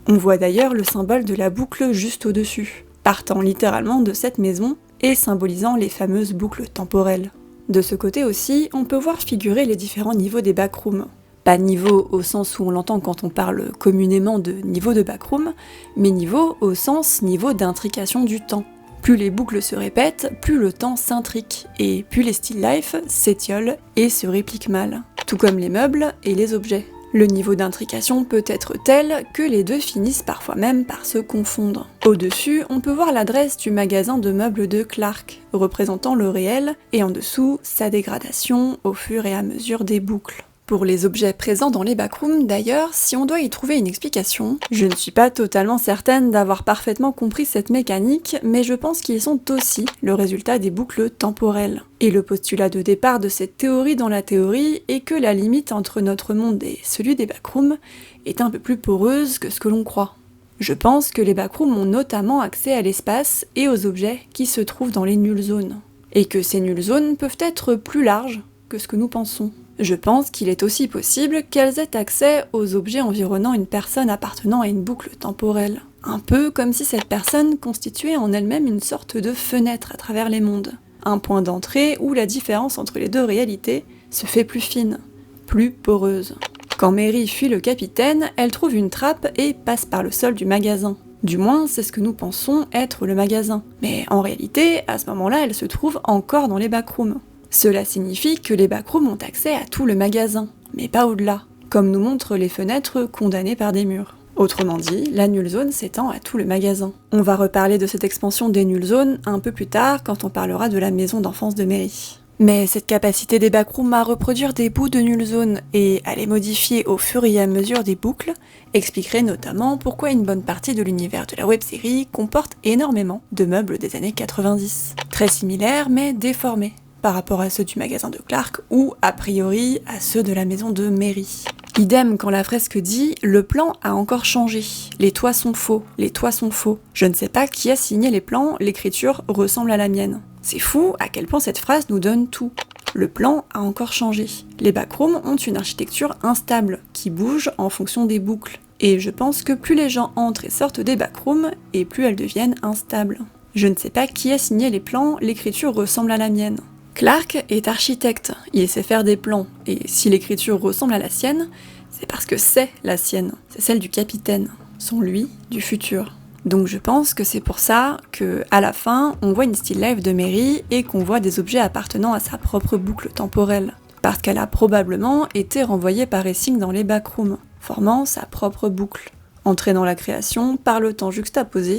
On voit d'ailleurs le symbole de la boucle juste au-dessus, partant littéralement de cette maison et symbolisant les fameuses boucles temporelles. De ce côté aussi, on peut voir figurer les différents niveaux des backrooms. Pas niveau au sens où on l'entend quand on parle communément de niveau de backroom, mais niveau au sens niveau d'intrication du temps. Plus les boucles se répètent, plus le temps s'intrique, et plus les still life s'étiolent et se répliquent mal, tout comme les meubles et les objets. Le niveau d'intrication peut être tel que les deux finissent parfois même par se confondre. Au-dessus, on peut voir l'adresse du magasin de meubles de Clark, représentant le réel, et en dessous, sa dégradation au fur et à mesure des boucles. Pour les objets présents dans les backrooms, d'ailleurs, si on doit y trouver une explication, je ne suis pas totalement certaine d'avoir parfaitement compris cette mécanique, mais je pense qu'ils sont aussi le résultat des boucles temporelles. Et le postulat de départ de cette théorie dans la théorie est que la limite entre notre monde et celui des backrooms est un peu plus poreuse que ce que l'on croit. Je pense que les backrooms ont notamment accès à l'espace et aux objets qui se trouvent dans les nulles zones, et que ces nulles zones peuvent être plus larges que ce que nous pensons. Je pense qu'il est aussi possible qu'elles aient accès aux objets environnant une personne appartenant à une boucle temporelle. Un peu comme si cette personne constituait en elle-même une sorte de fenêtre à travers les mondes. Un point d'entrée où la différence entre les deux réalités se fait plus fine, plus poreuse. Quand Mary fuit le capitaine, elle trouve une trappe et passe par le sol du magasin. Du moins, c'est ce que nous pensons être le magasin. Mais en réalité, à ce moment-là, elle se trouve encore dans les backrooms. Cela signifie que les backrooms ont accès à tout le magasin, mais pas au-delà, comme nous montrent les fenêtres condamnées par des murs. Autrement dit, la Null Zone s'étend à tout le magasin. On va reparler de cette expansion des Null Zones un peu plus tard quand on parlera de la maison d'enfance de Mary. Mais cette capacité des backrooms à reproduire des bouts de Null Zone et à les modifier au fur et à mesure des boucles expliquerait notamment pourquoi une bonne partie de l'univers de la web-série comporte énormément de meubles des années 90. Très similaires mais déformés par rapport à ceux du magasin de Clark ou a priori à ceux de la maison de Mary. Idem quand la fresque dit « Le plan a encore changé. Les toits sont faux. Les toits sont faux. Je ne sais pas qui a signé les plans, l'écriture ressemble à la mienne. » C'est fou à quel point cette phrase nous donne tout. Le plan a encore changé. Les backrooms ont une architecture instable, qui bouge en fonction des boucles. Et je pense que plus les gens entrent et sortent des backrooms, et plus elles deviennent instables. Je ne sais pas qui a signé les plans, l'écriture ressemble à la mienne. Clark est architecte, il sait faire des plans, et si l'écriture ressemble à la sienne, c'est parce que c'est la sienne, c'est celle du capitaine, son lui du futur. Donc je pense que c'est pour ça que, à la fin, on voit une still life de Mary et qu'on voit des objets appartenant à sa propre boucle temporelle, parce qu'elle a probablement été renvoyée par Racing dans les backrooms, formant sa propre boucle, entraînant la création par le temps juxtaposé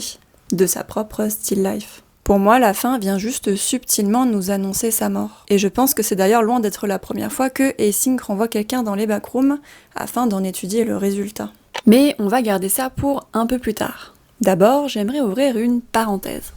de sa propre still life. Pour moi, la fin vient juste subtilement nous annoncer sa mort. Et je pense que c'est d'ailleurs loin d'être la première fois que Async renvoie quelqu'un dans les backrooms afin d'en étudier le résultat. Mais on va garder ça pour un peu plus tard. D'abord, j'aimerais ouvrir une parenthèse.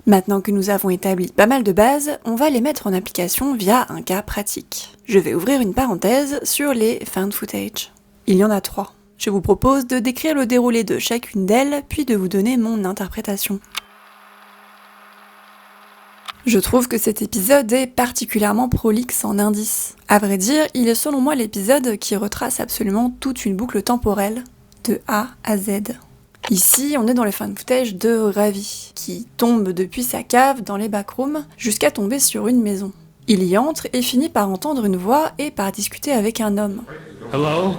Maintenant que nous avons établi pas mal de bases, on va les mettre en application via un cas pratique. Je vais ouvrir une parenthèse sur les found footage. Il y en a 3. Je vous propose de décrire le déroulé de chacune d'elles, puis de vous donner mon interprétation. Je trouve que cet épisode est particulièrement prolixe en indices. À vrai dire, il est selon moi l'épisode qui retrace absolument toute une boucle temporelle, de A à Z. Ici, on est dans les found footage de Ravi, qui tombe depuis sa cave dans les backrooms jusqu'à tomber sur une maison. Il y entre et finit par entendre une voix et par discuter avec un homme. Hello?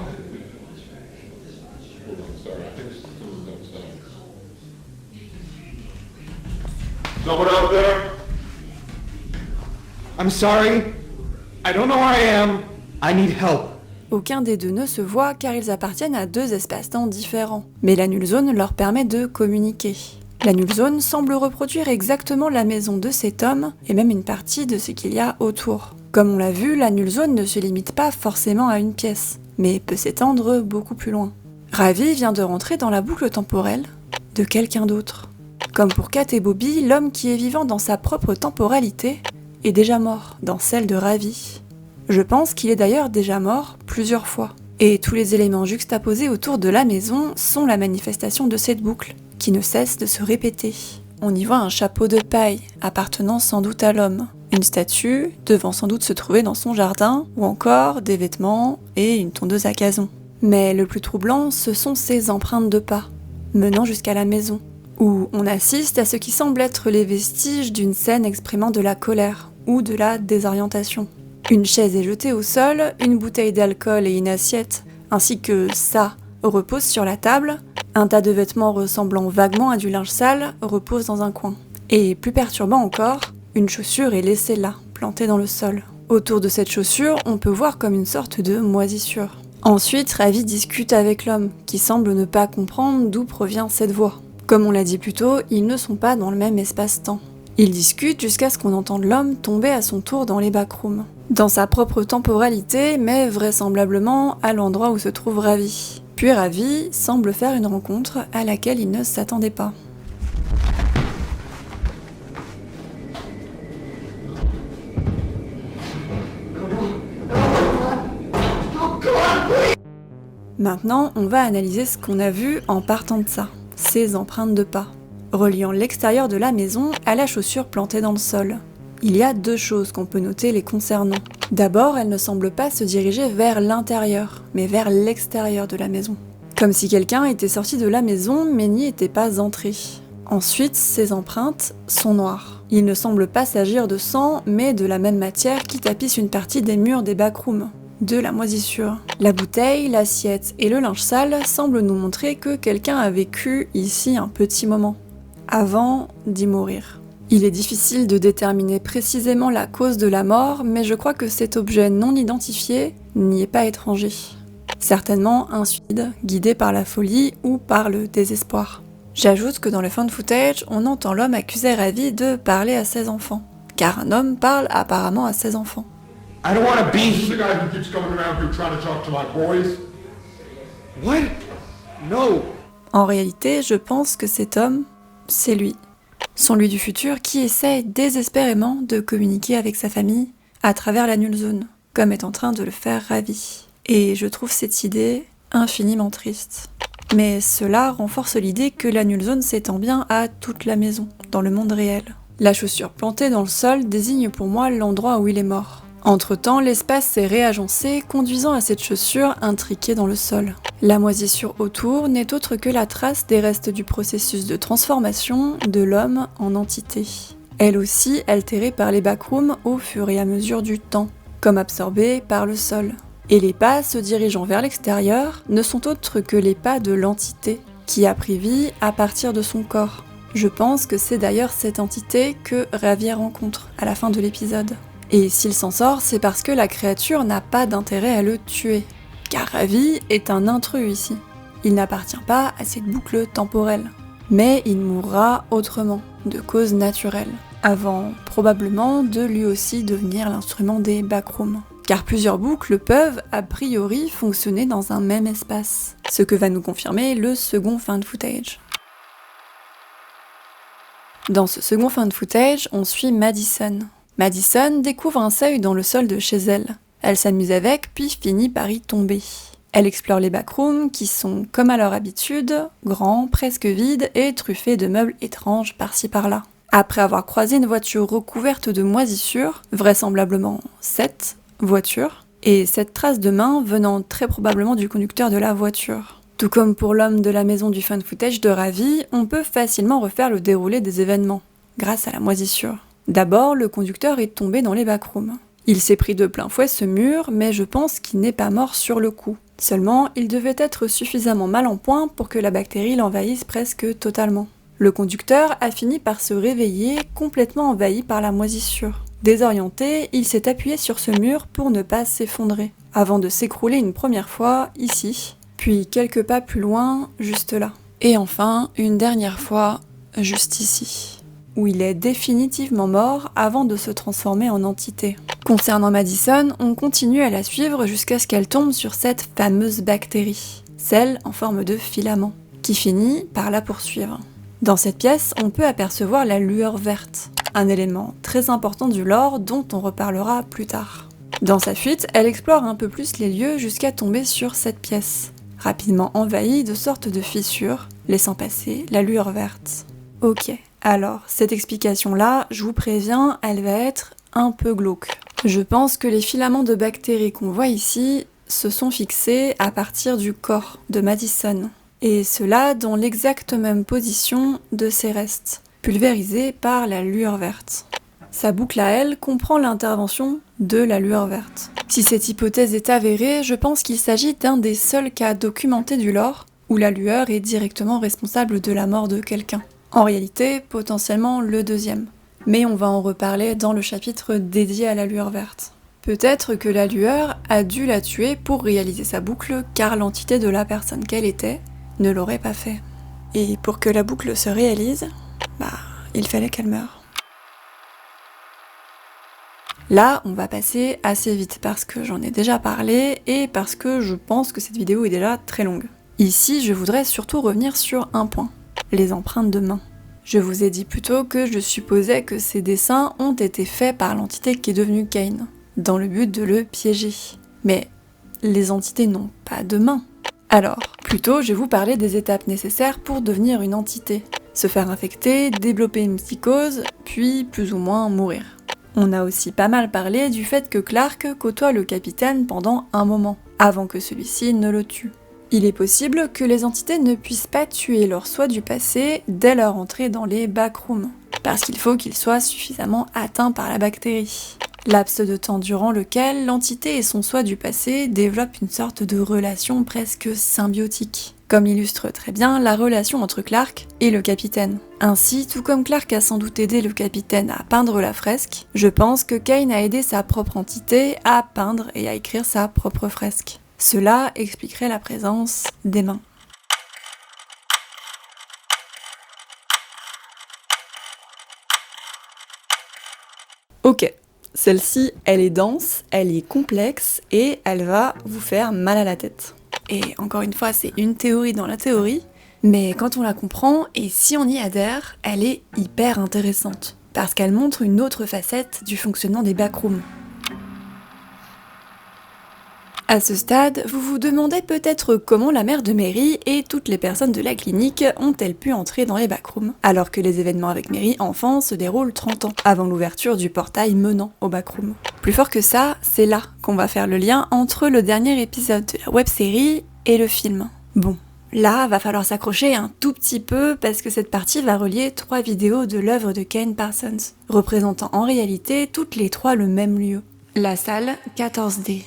Someone out there? I'm sorry. I don't know where I am. I need help. Aucun des deux ne se voit car ils appartiennent à 2 espaces-temps différents. Mais la Null Zone leur permet de communiquer. La Null Zone semble reproduire exactement la maison de cet homme et même une partie de ce qu'il y a autour. Comme on l'a vu, la Null Zone ne se limite pas forcément à une pièce, mais peut s'étendre beaucoup plus loin. Ravi vient de rentrer dans la boucle temporelle de quelqu'un d'autre. Comme pour Kat et Bobby, l'homme qui est vivant dans sa propre temporalité est déjà mort dans celle de Ravi. Je pense qu'il est d'ailleurs déjà mort plusieurs fois. Et tous les éléments juxtaposés autour de la maison sont la manifestation de cette boucle, qui ne cesse de se répéter. On y voit un chapeau de paille, appartenant sans doute à l'homme, une statue, devant sans doute se trouver dans son jardin, ou encore des vêtements et une tondeuse à gazon. Mais le plus troublant, ce sont ces empreintes de pas, menant jusqu'à la maison, où on assiste à ce qui semble être les vestiges d'une scène exprimant de la colère ou de la désorientation. Une chaise est jetée au sol, une bouteille d'alcool et une assiette, ainsi que ça, repose sur la table, un tas de vêtements ressemblant vaguement à du linge sale repose dans un coin. Et plus perturbant encore, une chaussure est laissée là, plantée dans le sol. Autour de cette chaussure, on peut voir comme une sorte de moisissure. Ensuite, Ravi discute avec l'homme, qui semble ne pas comprendre d'où provient cette voix. Comme on l'a dit plus tôt, ils ne sont pas dans le même espace-temps. Ils discutent jusqu'à ce qu'on entende l'homme tomber à son tour dans les backrooms. Dans sa propre temporalité, mais vraisemblablement à l'endroit où se trouve Ravi. Puis Ravi semble faire une rencontre à laquelle il ne s'attendait pas. Maintenant, on va analyser ce qu'on a vu en partant de ça, ces empreintes de pas, reliant l'extérieur de la maison à la chaussure plantée dans le sol. Il y a 2 choses qu'on peut noter les concernant. D'abord, elles ne semblent pas se diriger vers l'intérieur, mais vers l'extérieur de la maison. Comme si quelqu'un était sorti de la maison, mais n'y était pas entré. Ensuite, ces empreintes sont noires. Il ne semble pas s'agir de sang, mais de la même matière qui tapisse une partie des murs des backrooms. De la moisissure. La bouteille, l'assiette et le linge sale semblent nous montrer que quelqu'un a vécu ici un petit moment, avant d'y mourir. Il est difficile de déterminer précisément la cause de la mort, mais je crois que cet objet non identifié n'y est pas étranger. Certainement un suicide, guidé par la folie ou par le désespoir. J'ajoute que dans le found footage, on entend l'homme accusé Ravi de parler à ses enfants. Car un homme parle apparemment à ses enfants. I don't want to be This is the here. guy who keeps coming around here trying to talk to my boys. What? No. En réalité, je pense que cet homme, c'est lui. Son lui du futur qui essaye désespérément de communiquer avec sa famille à travers la nulle zone, comme est en train de le faire Ravi. Et je trouve cette idée infiniment triste. Mais cela renforce l'idée que la nulle zone s'étend bien à toute la maison, dans le monde réel. La chaussure plantée dans le sol désigne pour moi l'endroit où il est mort. Entre-temps, l'espace s'est réagencé, conduisant à cette chaussure intriquée dans le sol. La moisissure autour n'est autre que la trace des restes du processus de transformation de l'homme en entité. Elle aussi altérée par les backrooms au fur et à mesure du temps, comme absorbée par le sol. Et les pas se dirigeant vers l'extérieur ne sont autres que les pas de l'entité, qui a pris vie à partir de son corps. Je pense que c'est d'ailleurs cette entité que Ravi rencontre à la fin de l'épisode. Et s'il s'en sort, c'est parce que la créature n'a pas d'intérêt à le tuer. Car Ravi est un intrus ici. Il n'appartient pas à cette boucle temporelle. Mais il mourra autrement, de cause naturelle, avant probablement de lui aussi devenir l'instrument des backrooms. Car plusieurs boucles peuvent, a priori, fonctionner dans un même espace. Ce que va nous confirmer le second found footage. Dans ce second found footage, on suit Madison. Madison découvre un seuil dans le sol de chez elle. Elle s'amuse avec, puis finit par y tomber. Elle explore les backrooms qui sont, comme à leur habitude, grands, presque vides et truffés de meubles étranges par-ci par-là. Après avoir croisé une voiture recouverte de moisissures, vraisemblablement 7 voitures, et cette trace de main venant très probablement du conducteur de la voiture. Tout comme pour l'homme de la maison du found footage de Ravi, on peut facilement refaire le déroulé des événements, grâce à la moisissure. D'abord, le conducteur est tombé dans les backrooms. Il s'est pris de plein fouet ce mur, mais je pense qu'il n'est pas mort sur le coup. Seulement, il devait être suffisamment mal en point pour que la bactérie l'envahisse presque totalement. Le conducteur a fini par se réveiller complètement envahi par la moisissure. Désorienté, il s'est appuyé sur ce mur pour ne pas s'effondrer, avant de s'écrouler une première fois ici, puis quelques pas plus loin, juste là. Et enfin, une dernière fois, juste ici, où il est définitivement mort avant de se transformer en entité. Concernant Madison, on continue à la suivre jusqu'à ce qu'elle tombe sur cette fameuse bactérie, celle en forme de filament, qui finit par la poursuivre. Dans cette pièce, on peut apercevoir la lueur verte, un élément très important du lore dont on reparlera plus tard. Dans sa fuite, elle explore un peu plus les lieux jusqu'à tomber sur cette pièce, rapidement envahie de sortes de fissures, laissant passer la lueur verte. Ok, alors cette explication-là, je vous préviens, elle va être un peu glauque. Je pense que les filaments de bactéries qu'on voit ici se sont fixés à partir du corps de Madison, et cela dans l'exacte même position de ses restes, pulvérisés par la lueur verte. Sa boucle à elle comprend l'intervention de la lueur verte. Si cette hypothèse est avérée, je pense qu'il s'agit d'un des seuls cas documentés du lore où la lueur est directement responsable de la mort de quelqu'un. En réalité, potentiellement le deuxième. Mais on va en reparler dans le chapitre dédié à la lueur verte. Peut-être que la lueur a dû la tuer pour réaliser sa boucle, car l'entité de la personne qu'elle était ne l'aurait pas fait. Et pour que la boucle se réalise, il fallait qu'elle meure. Là, on va passer assez vite parce que j'en ai déjà parlé et parce que je pense que cette vidéo est déjà très longue. Ici, je voudrais surtout revenir sur un point, les empreintes de main. Je vous ai dit plus tôt que je supposais que ces dessins ont été faits par l'entité qui est devenue Kane, dans le but de le piéger. Mais les entités n'ont pas de main. Alors, plutôt, je vais vous parler des étapes nécessaires pour devenir une entité. Se faire infecter, développer une psychose, puis plus ou moins mourir. On a aussi pas mal parlé du fait que Clark côtoie le capitaine pendant un moment, avant que celui-ci ne le tue. Il est possible que les entités ne puissent pas tuer leur soi du passé dès leur entrée dans les backrooms, parce qu'il faut qu'ils soient suffisamment atteints par la bactérie. Laps de temps durant lequel l'entité et son soi du passé développent une sorte de relation presque symbiotique. comme illustre très bien la relation entre Clark et le capitaine. Ainsi, tout comme Clark a sans doute aidé le capitaine à peindre la fresque, je pense que Kane a aidé sa propre entité à peindre et à écrire sa propre fresque. Cela expliquerait la présence des mains. Ok, celle-ci, elle est dense, elle est complexe et elle va vous faire mal à la tête. Et encore une fois, c'est une théorie dans la théorie, mais quand on la comprend et si on y adhère, elle est hyper intéressante, parce qu'elle montre une autre facette du fonctionnement des backrooms. À ce stade, vous vous demandez peut-être comment la mère de Mary et toutes les personnes de la clinique ont-elles pu entrer dans les backrooms, alors que les événements avec Mary enfant se déroulent 30 ans avant l'ouverture du portail menant au backroom. Plus fort que ça, c'est là qu'on va faire le lien entre le dernier épisode de la web-série et le film. Bon, là, va falloir s'accrocher un tout petit peu parce que cette partie va relier 3 vidéos de l'œuvre de Kane Parsons, représentant en réalité toutes les 3 le même lieu, la salle 14D.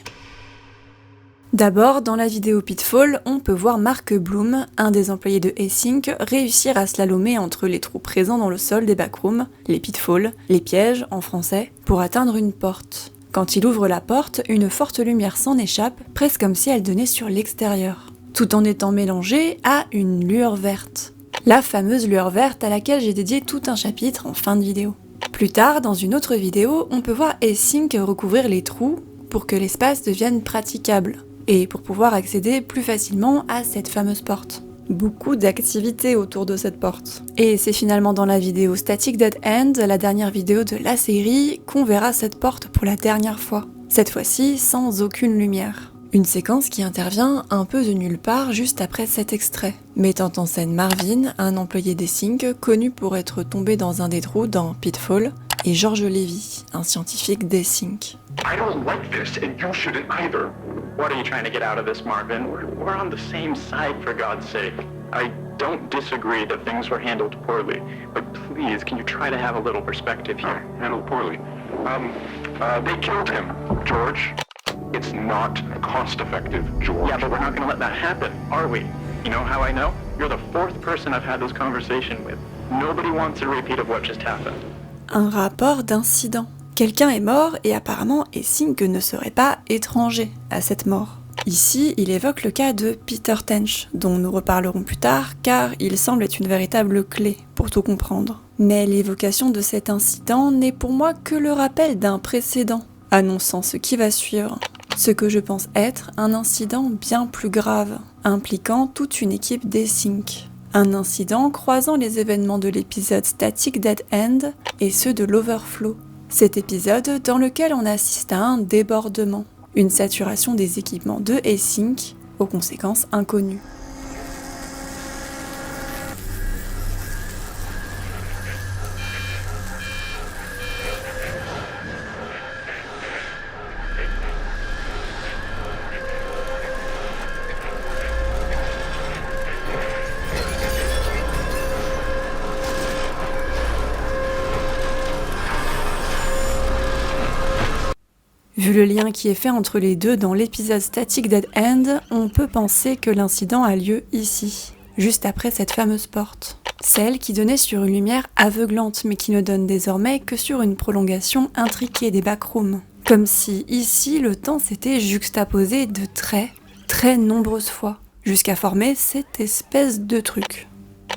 D'abord, dans la vidéo Pitfall, on peut voir Mark Bloom, un des employés de Async, réussir à slalomer entre les trous présents dans le sol des backrooms, les pitfalls, les pièges en français, pour atteindre une porte. Quand il ouvre la porte, une forte lumière s'en échappe, presque comme si elle donnait sur l'extérieur, tout en étant mélangée à une lueur verte. La fameuse lueur verte à laquelle j'ai dédié tout un chapitre en fin de vidéo. Plus tard, dans une autre vidéo, on peut voir Async recouvrir les trous pour que l'espace devienne praticable, et pour pouvoir accéder plus facilement à cette fameuse porte. Beaucoup d'activités autour de cette porte. Et c'est finalement dans la vidéo Static Dead End, la dernière vidéo de la série, qu'on verra cette porte pour la dernière fois. Cette fois-ci, sans aucune lumière. Une séquence qui intervient un peu de nulle part juste après cet extrait, mettant en scène Marvin, un employé d'Async connu pour être tombé dans un des trous dans Pitfall, et George Levy, un scientifique d'Async. I don't like this, and you shouldn't either. What are you trying to get out of this, Marvin? We're on the same side, for God's sake. I don't disagree that things were handled poorly, but please, can you try to have a little perspective here? Handled poorly. They killed him, George. It's not cost-effective, George. Yeah, but we're not going to let that happen, are we? You know how I know? You're the 4th person I've had this conversation with. Nobody wants a repeat of what just happened. Un rapport d'incident. Quelqu'un est mort et apparemment Async ne serait pas étranger à cette mort. Ici, il évoque le cas de Peter Tench, dont nous reparlerons plus tard, car il semble être une véritable clé pour tout comprendre. Mais l'évocation de cet incident n'est pour moi que le rappel d'un précédent, annonçant ce qui va suivre. Ce que je pense être un incident bien plus grave, impliquant toute une équipe d'Async. Un incident croisant les événements de l'épisode Static Dead End et ceux de l'Overflow. Cet épisode dans lequel on assiste à un débordement, une saturation des équipements de Async aux conséquences inconnues. Vu le lien qui est fait entre les deux dans l'épisode Static Dead End, on peut penser que l'incident a lieu ici, juste après cette fameuse porte. Celle qui donnait sur une lumière aveuglante, mais qui ne donne désormais que sur une prolongation intriquée des backrooms. Comme si ici le temps s'était juxtaposé de très nombreuses fois, jusqu'à former cette espèce de truc.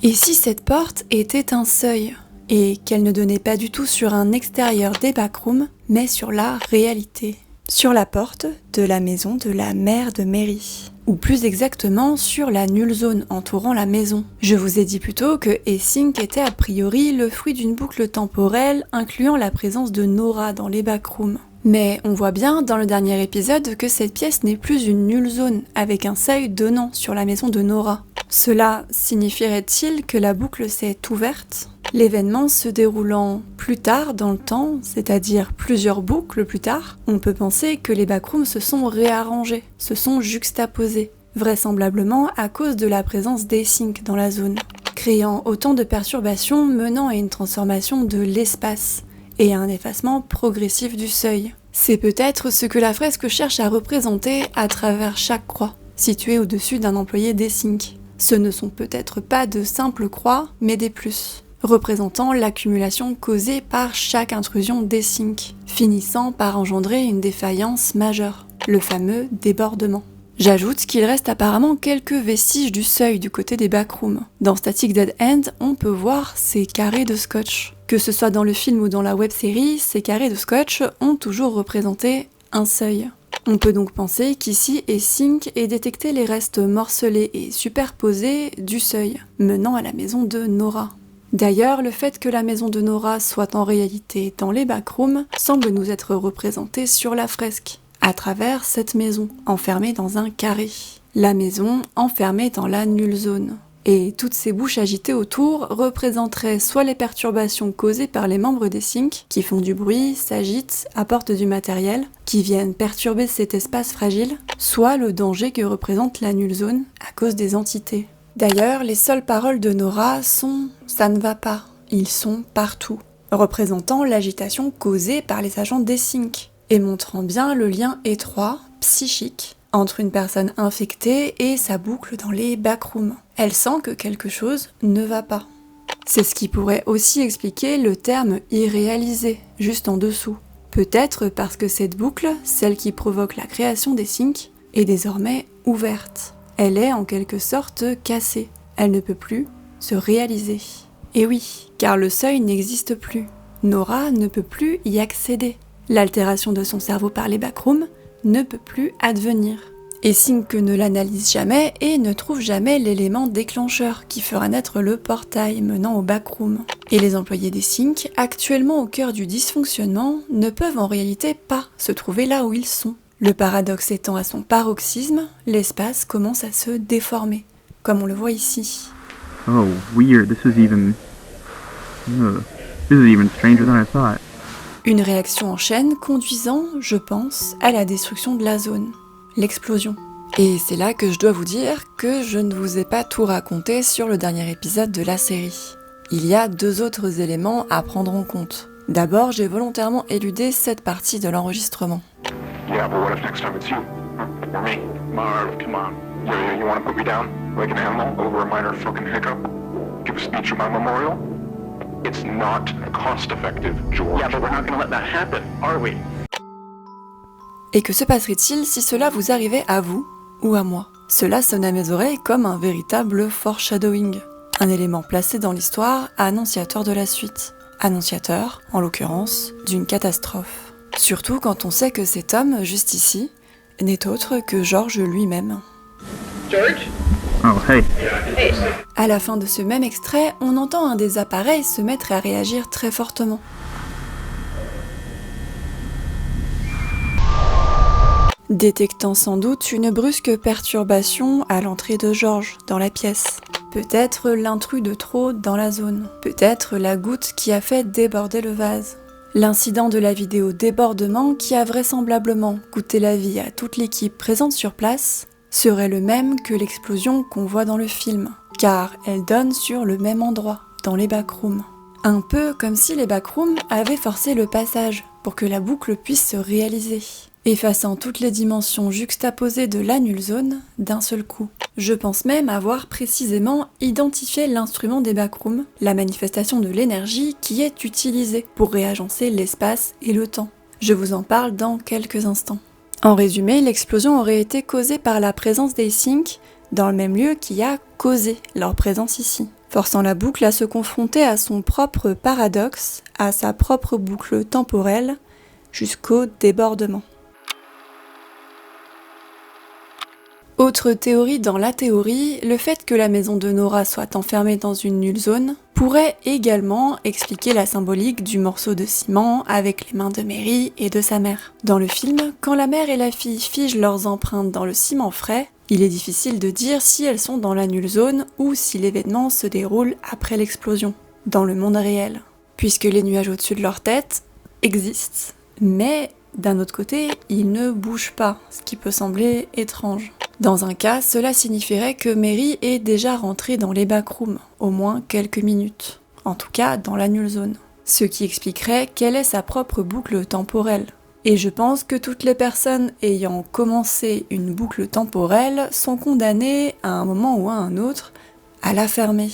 Et si cette porte était un seuil ? Et qu'elle ne donnait pas du tout sur un extérieur des backrooms, mais sur la réalité. Sur la porte de la maison de la mère de Mary. Ou plus exactement, sur la nulle zone entourant la maison. Je vous ai dit plus tôt que Async était a priori le fruit d'une boucle temporelle incluant la présence de Nora dans les backrooms. Mais on voit bien dans le dernier épisode que cette pièce n'est plus une nulle zone, avec un seuil donnant sur la maison de Nora. Cela signifierait-il que la boucle s'est ouverte ? L'événement se déroulant plus tard dans le temps, c'est-à-dire plusieurs boucles plus tard, on peut penser que les backrooms se sont réarrangés, se sont juxtaposés, vraisemblablement à cause de la présence d'Async dans la zone, créant autant de perturbations menant à une transformation de l'espace et à un effacement progressif du seuil. C'est peut-être ce que la fresque cherche à représenter à travers chaque croix, située au-dessus d'un employé d'Async. Ce ne sont peut-être pas de simples croix, mais des plus, représentant l'accumulation causée par chaque intrusion des sinks, finissant par engendrer une défaillance majeure, le fameux débordement. J'ajoute qu'il reste apparemment quelques vestiges du seuil du côté des backrooms. Dans Static Dead End, on peut voir ces carrés de scotch. Que ce soit dans le film ou dans la web-série, ces carrés de scotch ont toujours représenté un seuil. On peut donc penser qu'ici Sink ait détecté les restes morcelés et superposés du seuil, menant à la maison de Nora. D'ailleurs, le fait que la maison de Nora soit en réalité dans les backrooms semble nous être représenté sur la fresque, à travers cette maison, enfermée dans un carré. La maison enfermée dans la nulle zone. Et toutes ces bouches agitées autour représenteraient soit les perturbations causées par les membres des sinks, qui font du bruit, s'agitent, apportent du matériel, qui viennent perturber cet espace fragile, soit le danger que représente la nulle zone à cause des entités. D'ailleurs, les seules paroles de Nora sont « ça ne va pas », ils sont partout, représentant l'agitation causée par les agents des sinks, et montrant bien le lien étroit, psychique, entre une personne infectée et sa boucle dans les backrooms. Elle sent que quelque chose ne va pas. C'est ce qui pourrait aussi expliquer le terme « irréalisé » juste en dessous. Peut-être parce que cette boucle, celle qui provoque la création des sinks, est désormais ouverte. Elle est en quelque sorte cassée. Elle ne peut plus se réaliser. Et oui, car le seuil n'existe plus. Nora ne peut plus y accéder. L'altération de son cerveau par les backrooms ne peut plus advenir. Et Sink ne l'analyse jamais et ne trouve jamais l'élément déclencheur qui fera naître le portail menant au backroom. Et les employés des Sink, actuellement au cœur du dysfonctionnement, ne peuvent en réalité pas se trouver là où ils sont. Le paradoxe étant à son paroxysme, l'espace commence à se déformer, comme on le voit ici. Oh, weird. This is even stranger than I thought. Une réaction en chaîne conduisant, je pense, à la destruction de la zone, l'explosion. Et c'est là que je dois vous dire que je ne vous ai pas tout raconté sur le dernier épisode de la série. Il y a 2 autres éléments à prendre en compte. D'abord, j'ai volontairement éludé cette partie de l'enregistrement. Yeah, but what if next time it's you? Or me? Marv, come on. You wanna put me down? Like an animal over a minor fucking hiccup? Give a speech at my memorial? It's not cost effective, George. Yeah, but we're not gonna let that happen, are we? Et que se passerait-il si cela vous arrivait à vous ou à moi? Cela sonne à mes oreilles comme un véritable foreshadowing, un élément placé dans l'histoire annonciateur de la suite, annonciateur, en l'occurrence, d'une catastrophe. Surtout quand on sait que cet homme, juste ici, n'est autre que George lui-même. George? Oh, hey. À la fin de ce même extrait, on entend un des appareils se mettre à réagir très fortement. Détectant sans doute une brusque perturbation à l'entrée de George dans la pièce. Peut-être l'intrus de trop dans la zone. Peut-être la goutte qui a fait déborder le vase. L'incident de la vidéo débordement qui a vraisemblablement coûté la vie à toute l'équipe présente sur place serait le même que l'explosion qu'on voit dans le film, car elle donne sur le même endroit, dans les backrooms. Un peu comme si les backrooms avaient forcé le passage pour que la boucle puisse se réaliser, effaçant toutes les dimensions juxtaposées de la nulle zone d'un seul coup. Je pense même avoir précisément identifié l'instrument des backrooms, la manifestation de l'énergie qui est utilisée pour réagencer l'espace et le temps. Je vous en parle dans quelques instants. En résumé, l'explosion aurait été causée par la présence des sinks dans le même lieu qui a causé leur présence ici, forçant la boucle à se confronter à son propre paradoxe, à sa propre boucle temporelle, jusqu'au débordement. Autre théorie dans la théorie, le fait que la maison de Nora soit enfermée dans une nulle zone pourrait également expliquer la symbolique du morceau de ciment avec les mains de Mary et de sa mère. Dans le film, quand la mère et la fille figent leurs empreintes dans le ciment frais, il est difficile de dire si elles sont dans la nulle zone ou si l'événement se déroule après l'explosion, dans le monde réel, puisque les nuages au-dessus de leur tête existent, mais d'un autre côté, ils ne bougent pas, ce qui peut sembler étrange. Dans un cas, cela signifierait que Mary est déjà rentrée dans les backrooms, au moins quelques minutes, en tout cas dans la nulle zone. Ce qui expliquerait quelle est sa propre boucle temporelle, Et je pense que toutes les personnes ayant commencé une boucle temporelle sont condamnées à un moment ou à un autre à la fermer,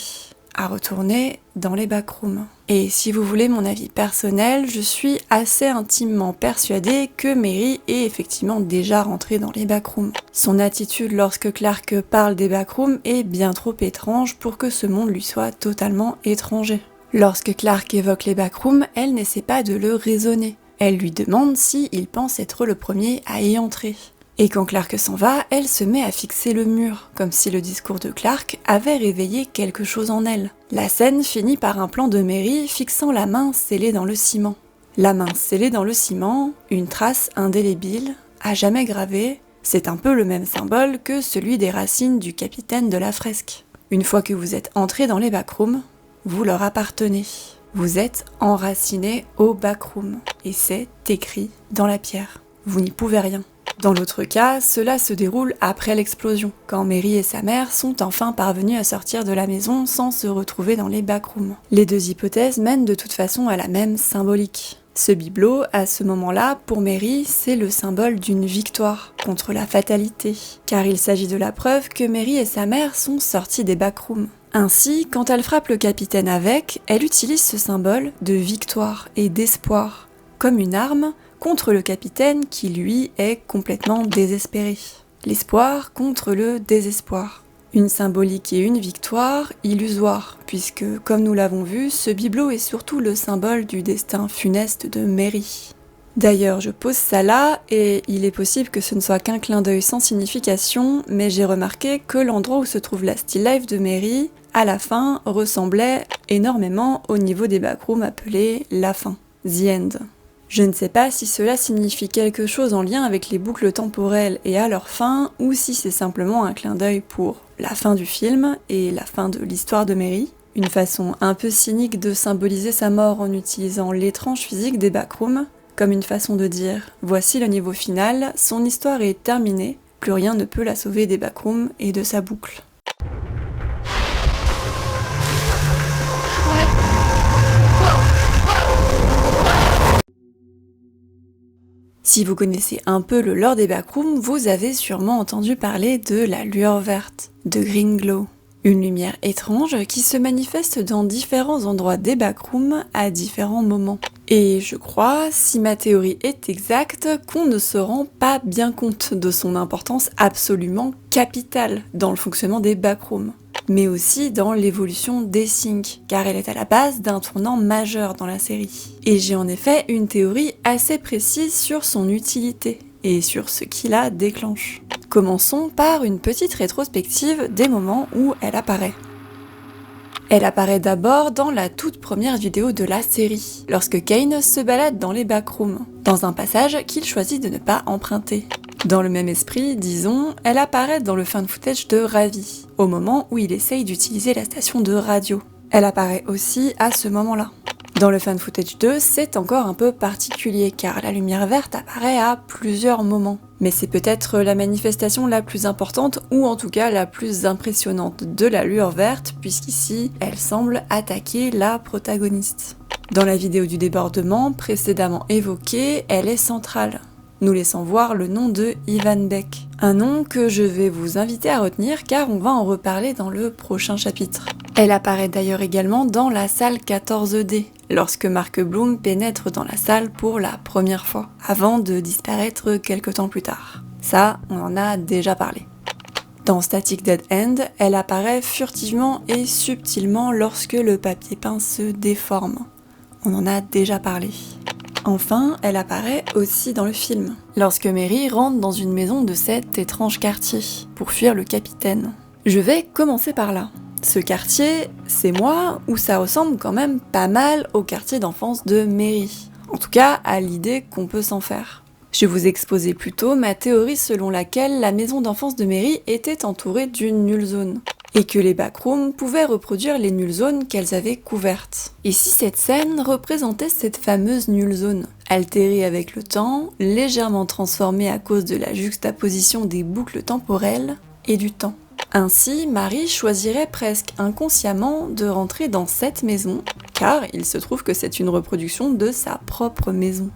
à retourner dans les backrooms. Et si vous voulez mon avis personnel, je suis assez intimement persuadée que Mary est effectivement déjà rentrée dans les backrooms. Son attitude lorsque Clark parle des backrooms est bien trop étrange pour que ce monde lui soit totalement étranger. Lorsque Clark évoque les backrooms, elle n'essaie pas de le raisonner. Elle lui demande s'il pense être le premier à y entrer. Et quand Clark s'en va, elle se met à fixer le mur, comme si le discours de Clark avait réveillé quelque chose en elle. La scène finit par un plan de Mary fixant la main scellée dans le ciment. La main scellée dans le ciment, une trace indélébile, à jamais gravée, c'est un peu le même symbole que celui des racines du capitaine de la fresque. Une fois que vous êtes entré dans les backrooms, vous leur appartenez. Vous êtes enraciné au backroom, et c'est écrit dans la pierre. Vous n'y pouvez rien. Dans l'autre cas, cela se déroule après l'explosion, quand Mary et sa mère sont enfin parvenus à sortir de la maison sans se retrouver dans les backrooms. Les deux hypothèses mènent de toute façon à la même symbolique. Ce bibelot, à ce moment-là, pour Mary, c'est le symbole d'une victoire contre la fatalité, car il s'agit de la preuve que Mary et sa mère sont sortis des backrooms. Ainsi, quand elle frappe le capitaine avec, elle utilise ce symbole de victoire et d'espoir, comme une arme contre le capitaine qui, lui, est complètement désespéré. L'espoir contre le désespoir. Une symbolique et une victoire illusoire, puisque, comme nous l'avons vu, ce bibelot est surtout le symbole du destin funeste de Mary. D'ailleurs, je pose ça là, et il est possible que ce ne soit qu'un clin d'œil sans signification, mais j'ai remarqué que l'endroit où se trouve la still life de Mary, à la fin, ressemblait énormément au niveau des backrooms appelés la fin, the end. Je ne sais pas si cela signifie quelque chose en lien avec les boucles temporelles et à leur fin, ou si c'est simplement un clin d'œil pour la fin du film et la fin de l'histoire de Mary. Une façon un peu cynique de symboliser sa mort en utilisant l'étrange physique des backrooms, comme une façon de dire « voici le niveau final, son histoire est terminée, plus rien ne peut la sauver des backrooms et de sa boucle ». Si vous connaissez un peu le lore des backrooms, vous avez sûrement entendu parler de la lueur verte, de Green Glow. Une lumière étrange qui se manifeste dans différents endroits des backrooms à différents moments. Et je crois, si ma théorie est exacte, qu'on ne se rend pas bien compte de son importance absolument capitale dans le fonctionnement des backrooms, mais aussi dans l'évolution des Syncs, car elle est à la base d'un tournant majeur dans la série. Et j'ai en effet une théorie assez précise sur son utilité, et sur ce qui la déclenche. Commençons par une petite rétrospective des moments où elle apparaît. Elle apparaît d'abord dans la toute première vidéo de la série, lorsque Kane se balade dans les backrooms, dans un passage qu'il choisit de ne pas emprunter. Dans le même esprit, disons, elle apparaît dans le fan footage de Ravi, au moment où il essaye d'utiliser la station de radio. Elle apparaît aussi à ce moment-là. Dans le fan footage 2, c'est encore un peu particulier, car la lumière verte apparaît à plusieurs moments. Mais c'est peut-être la manifestation la plus importante, ou en tout cas la plus impressionnante de la lueur verte, puisqu'ici, elle semble attaquer la protagoniste. Dans la vidéo du débordement précédemment évoquée, elle est centrale, nous laissant voir le nom de Ivan Beck. Un nom que je vais vous inviter à retenir car on va en reparler dans le prochain chapitre. Elle apparaît d'ailleurs également dans la salle 14D, lorsque Mark Bloom pénètre dans la salle pour la première fois, avant de disparaître quelque temps plus tard. Ça, on en a déjà parlé. Dans Static Dead End, elle apparaît furtivement et subtilement lorsque le papier peint se déforme. On en a déjà parlé. Enfin, elle apparaît aussi dans le film, lorsque Mary rentre dans une maison de cet étrange quartier, pour fuir le capitaine. Je vais commencer par là. Ce quartier, c'est moi, ou ça ressemble quand même pas mal au quartier d'enfance de Mary. En tout cas, à l'idée qu'on peut s'en faire. Je vais vous exposer plutôt ma théorie selon laquelle la maison d'enfance de Mary était entourée d'une nulle zone, et que les backrooms pouvaient reproduire les nulles zones qu'elles avaient couvertes. Et si cette scène représentait cette fameuse nulle zone, altérée avec le temps, légèrement transformée à cause de la juxtaposition des boucles temporelles et du temps. Ainsi, Mary choisirait presque inconsciemment de rentrer dans cette maison, car il se trouve que c'est une reproduction de sa propre maison.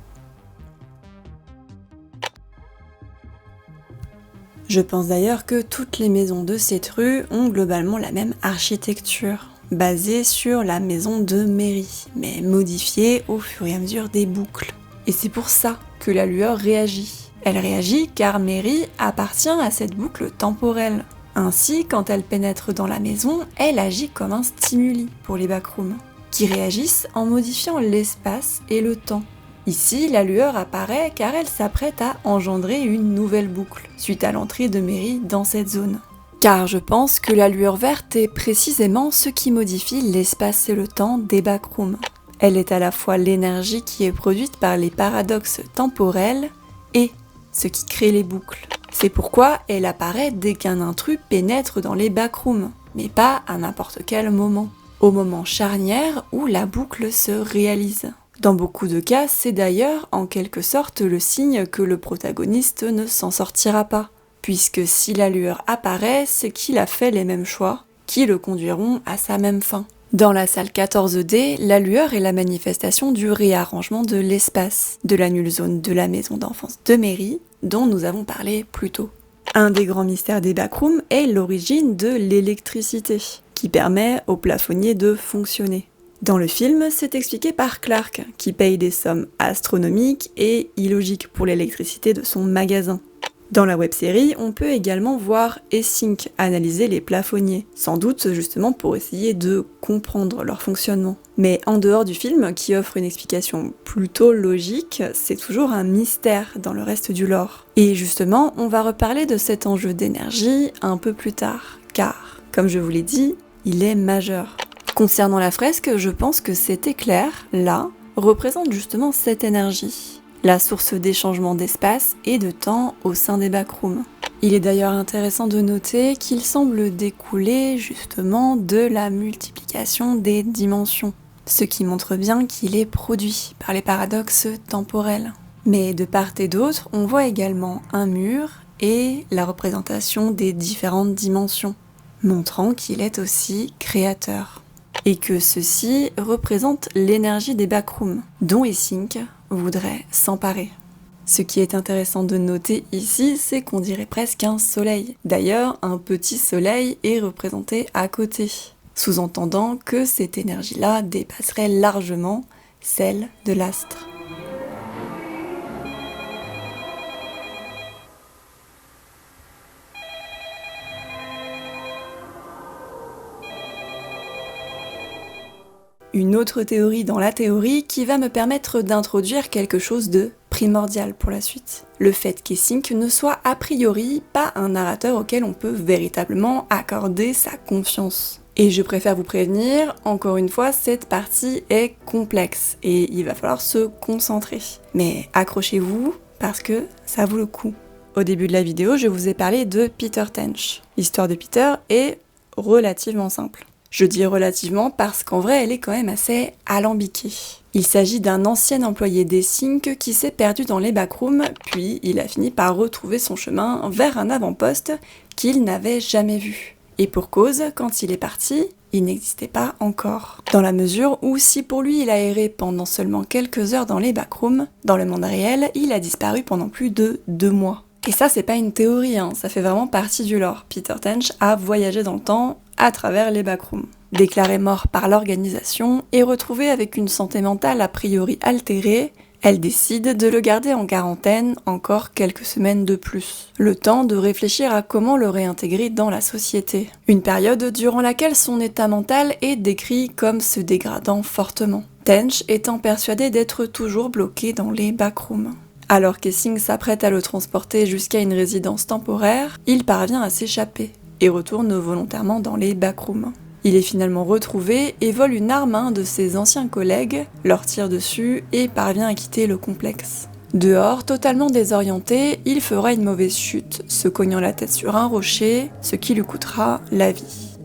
Je pense d'ailleurs que toutes les maisons de cette rue ont globalement la même architecture, basée sur la maison de Mary, mais modifiée au fur et à mesure des boucles. Et c'est pour ça que la lueur réagit. Elle réagit car Mary appartient à cette boucle temporelle. Ainsi, quand elle pénètre dans la maison, elle agit comme un stimuli pour les backrooms, qui réagissent en modifiant l'espace et le temps. Ici, la lueur apparaît car elle s'apprête à engendrer une nouvelle boucle, suite à l'entrée de Mary dans cette zone. Car je pense que la lueur verte est précisément ce qui modifie l'espace et le temps des backrooms. Elle est à la fois l'énergie qui est produite par les paradoxes temporels et ce qui crée les boucles. C'est pourquoi elle apparaît dès qu'un intrus pénètre dans les backrooms, mais pas à n'importe quel moment. Au moment charnière où la boucle se réalise. Dans beaucoup de cas, c'est d'ailleurs en quelque sorte le signe que le protagoniste ne s'en sortira pas, puisque si la lueur apparaît, c'est qu'il a fait les mêmes choix, qui le conduiront à sa même fin. Dans la salle 14D, la lueur est la manifestation du réarrangement de l'espace, de la nulle zone de la maison d'enfance de Mary, dont nous avons parlé plus tôt. Un des grands mystères des backrooms est l'origine de l'électricité, qui permet aux plafonniers de fonctionner. Dans le film, c'est expliqué par Clark, qui paye des sommes astronomiques et illogiques pour l'électricité de son magasin. Dans la web-série, on peut également voir Essink analyser les plafonniers, sans doute justement pour essayer de comprendre leur fonctionnement. Mais en dehors du film, qui offre une explication plutôt logique, c'est toujours un mystère dans le reste du lore. Et justement, on va reparler de cet enjeu d'énergie un peu plus tard, car, comme je vous l'ai dit, il est majeur. Concernant la fresque, je pense que cet éclair, là, représente justement cette énergie, la source des changements d'espace et de temps au sein des backrooms. Il est d'ailleurs intéressant de noter qu'il semble découler justement de la multiplication des dimensions, ce qui montre bien qu'il est produit par les paradoxes temporels. Mais de part et d'autre, on voit également un mur et la représentation des différentes dimensions, montrant qu'il est aussi créateur. Et que ceci représente l'énergie des backrooms, dont Essink voudrait s'emparer. Ce qui est intéressant de noter ici, c'est qu'on dirait presque un soleil. D'ailleurs, un petit soleil est représenté à côté, sous-entendant que cette énergie-là dépasserait largement celle de l'astre. Une autre théorie dans la théorie qui va me permettre d'introduire quelque chose de primordial pour la suite. Le fait qu'Essink ne soit a priori pas un narrateur auquel on peut véritablement accorder sa confiance. Et je préfère vous prévenir, encore une fois, cette partie est complexe et il va falloir se concentrer. Mais accrochez-vous parce que ça vaut le coup. Au début de la vidéo, je vous ai parlé de Peter Tench. L'histoire de Peter est relativement simple. Je dis relativement parce qu'en vrai, elle est quand même assez alambiquée. Il s'agit d'un ancien employé d'Essink qui s'est perdu dans les backrooms, puis il a fini par retrouver son chemin vers un avant-poste qu'il n'avait jamais vu. Et pour cause, quand il est parti, il n'existait pas encore. Dans la mesure où si pour lui il a erré pendant seulement quelques heures dans les backrooms, dans le monde réel, il a disparu pendant plus de 2 mois. Et ça, c'est pas une théorie, ça fait vraiment partie du lore. Peter Tench a voyagé dans le temps à travers les backrooms. Déclaré mort par l'organisation et retrouvé avec une santé mentale a priori altérée, elle décide de le garder en quarantaine encore quelques semaines de plus. Le temps de réfléchir à comment le réintégrer dans la société. Une période durant laquelle son état mental est décrit comme se dégradant fortement. Tench étant persuadé d'être toujours bloqué dans les backrooms. Alors qu'Essink s'apprête à le transporter jusqu'à une résidence temporaire, il parvient à s'échapper et retourne volontairement dans les backrooms. Il est finalement retrouvé et vole une arme à un de ses anciens collègues, leur tire dessus et parvient à quitter le complexe. Dehors, totalement désorienté, il fera une mauvaise chute, se cognant la tête sur un rocher, ce qui lui coûtera la vie.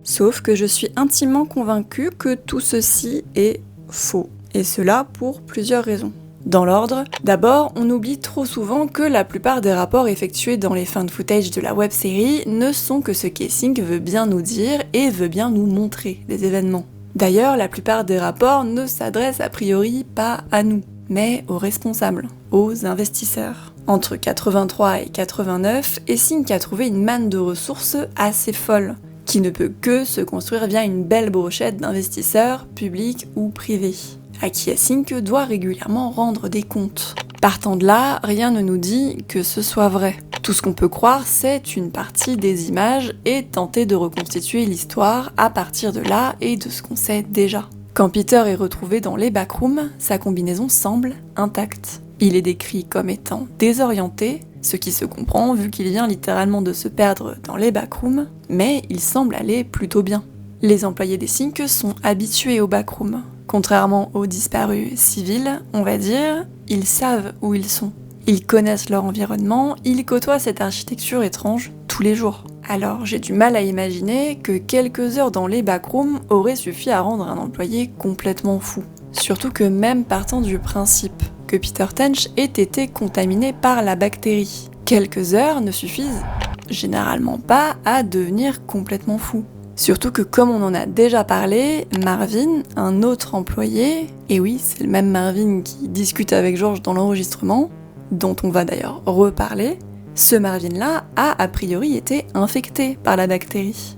Sauf que je suis intimement convaincue que tout ceci est faux, et cela pour plusieurs raisons. Dans l'ordre, d'abord, on oublie trop souvent que la plupart des rapports effectués dans les found footage de la web-série ne sont que ce qu'Essink veut bien nous dire et veut bien nous montrer des événements. D'ailleurs, la plupart des rapports ne s'adressent a priori pas à nous, mais aux responsables, aux investisseurs. Entre 83 et 89, Essink a trouvé une manne de ressources assez folle, qui ne peut que se construire via une belle brochette d'investisseurs, publics ou privés, à qui Essink doit régulièrement rendre des comptes. Partant de là, rien ne nous dit que ce soit vrai. Tout ce qu'on peut croire, c'est une partie des images et tenter de reconstituer l'histoire à partir de là et de ce qu'on sait déjà. Quand Peter est retrouvé dans les backrooms, sa combinaison semble intacte. Il est décrit comme étant désorienté, ce qui se comprend vu qu'il vient littéralement de se perdre dans les backrooms, mais il semble aller plutôt bien. Les employés d'Essink sont habitués aux backrooms. Contrairement aux disparus civils, on va dire, ils savent où ils sont. Ils connaissent leur environnement, ils côtoient cette architecture étrange tous les jours. Alors j'ai du mal à imaginer que quelques heures dans les backrooms auraient suffi à rendre un employé complètement fou. Surtout que même partant du principe que Peter Tench ait été contaminé par la bactérie, quelques heures ne suffisent généralement pas à devenir complètement fou. Surtout que comme on en a déjà parlé, Marvin, un autre employé, et oui c'est le même Marvin qui discute avec George dans l'enregistrement, dont on va d'ailleurs reparler, ce Marvin-là a priori été infecté par la bactérie.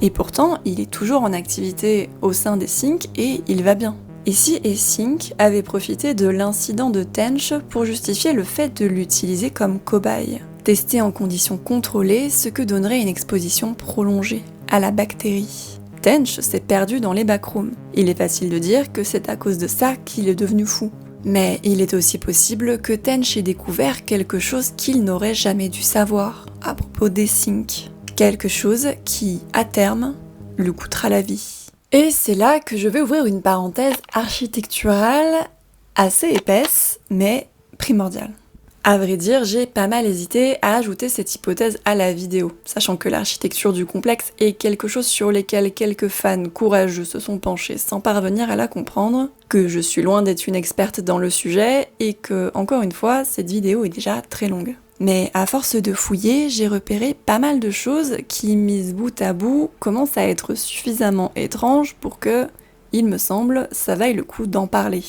Et pourtant, il est toujours en activité au sein d'Essink et il va bien. Et si Essink avait profité de l'incident de Tench pour justifier le fait de l'utiliser comme cobaye, tester en conditions contrôlées ce que donnerait une exposition prolongée à la bactérie. Tench s'est perdu dans les backrooms. Il est facile de dire que c'est à cause de ça qu'il est devenu fou. Mais il est aussi possible que Tench ait découvert quelque chose qu'il n'aurait jamais dû savoir à propos d'Essink. Quelque chose qui, à terme, lui coûtera la vie. Et c'est là que je vais ouvrir une parenthèse architecturale assez épaisse, mais primordiale. À vrai dire, j'ai pas mal hésité à ajouter cette hypothèse à la vidéo, sachant que l'architecture du complexe est quelque chose sur lequel quelques fans courageux se sont penchés sans parvenir à la comprendre, que je suis loin d'être une experte dans le sujet, et que, encore une fois, cette vidéo est déjà très longue. Mais à force de fouiller, j'ai repéré pas mal de choses qui, mises bout à bout, commencent à être suffisamment étranges pour que, il me semble, ça vaille le coup d'en parler.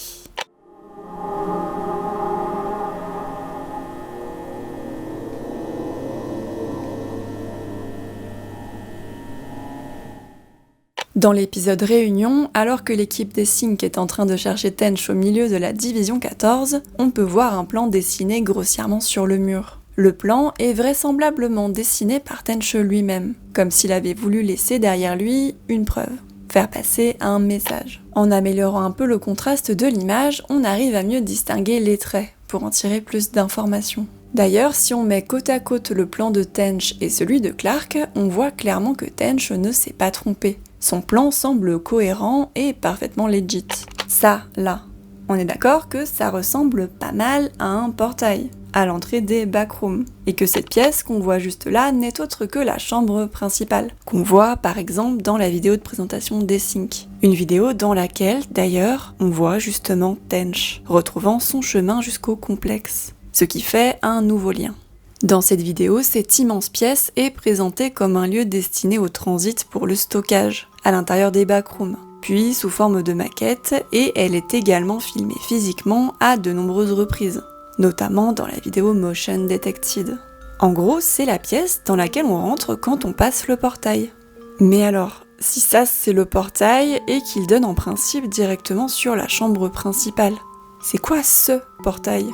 Dans l'épisode Réunion, alors que l'équipe d'Essink est en train de chercher Tench au milieu de la division 14, on peut voir un plan dessiné grossièrement sur le mur. Le plan est vraisemblablement dessiné par Tench lui-même, comme s'il avait voulu laisser derrière lui une preuve, faire passer un message. En améliorant un peu le contraste de l'image, on arrive à mieux distinguer les traits, pour en tirer plus d'informations. D'ailleurs, si on met côte à côte le plan de Tench et celui de Clark, on voit clairement que Tench ne s'est pas trompé. Son plan semble cohérent et parfaitement legit. Ça, là, on est d'accord que ça ressemble pas mal à un portail, à l'entrée des backrooms, et que cette pièce qu'on voit juste là n'est autre que la chambre principale, qu'on voit par exemple dans la vidéo de présentation d'Essink. Une vidéo dans laquelle, d'ailleurs, on voit justement Tench, retrouvant son chemin jusqu'au complexe, ce qui fait un nouveau lien. Dans cette vidéo, cette immense pièce est présentée comme un lieu destiné au transit pour le stockage, à l'intérieur des backrooms, puis sous forme de maquette, et elle est également filmée physiquement à de nombreuses reprises, notamment dans la vidéo Motion Detected. En gros, c'est la pièce dans laquelle on rentre quand on passe le portail. Mais alors, si ça c'est le portail et qu'il donne en principe directement sur la chambre principale, c'est quoi ce portail ?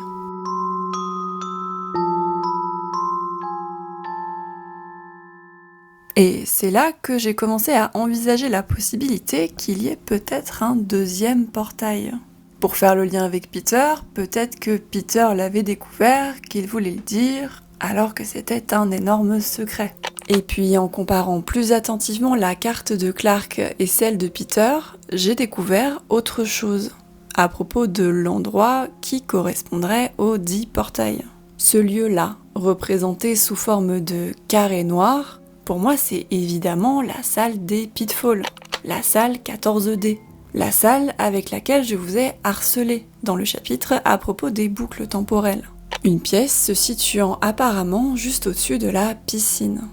Et c'est là que j'ai commencé à envisager la possibilité qu'il y ait peut-être un deuxième portail. Pour faire le lien avec Peter, peut-être que Peter l'avait découvert, qu'il voulait le dire, alors que c'était un énorme secret. Et puis en comparant plus attentivement la carte de Clark et celle de Peter, j'ai découvert autre chose, à propos de l'endroit qui correspondrait au dit portail. Ce lieu-là, représenté sous forme de carré noir, pour moi, c'est évidemment la salle des Pitfalls, la salle 14D, la salle avec laquelle je vous ai harcelé dans le chapitre à propos des boucles temporelles. Une pièce se situant apparemment juste au-dessus de la piscine.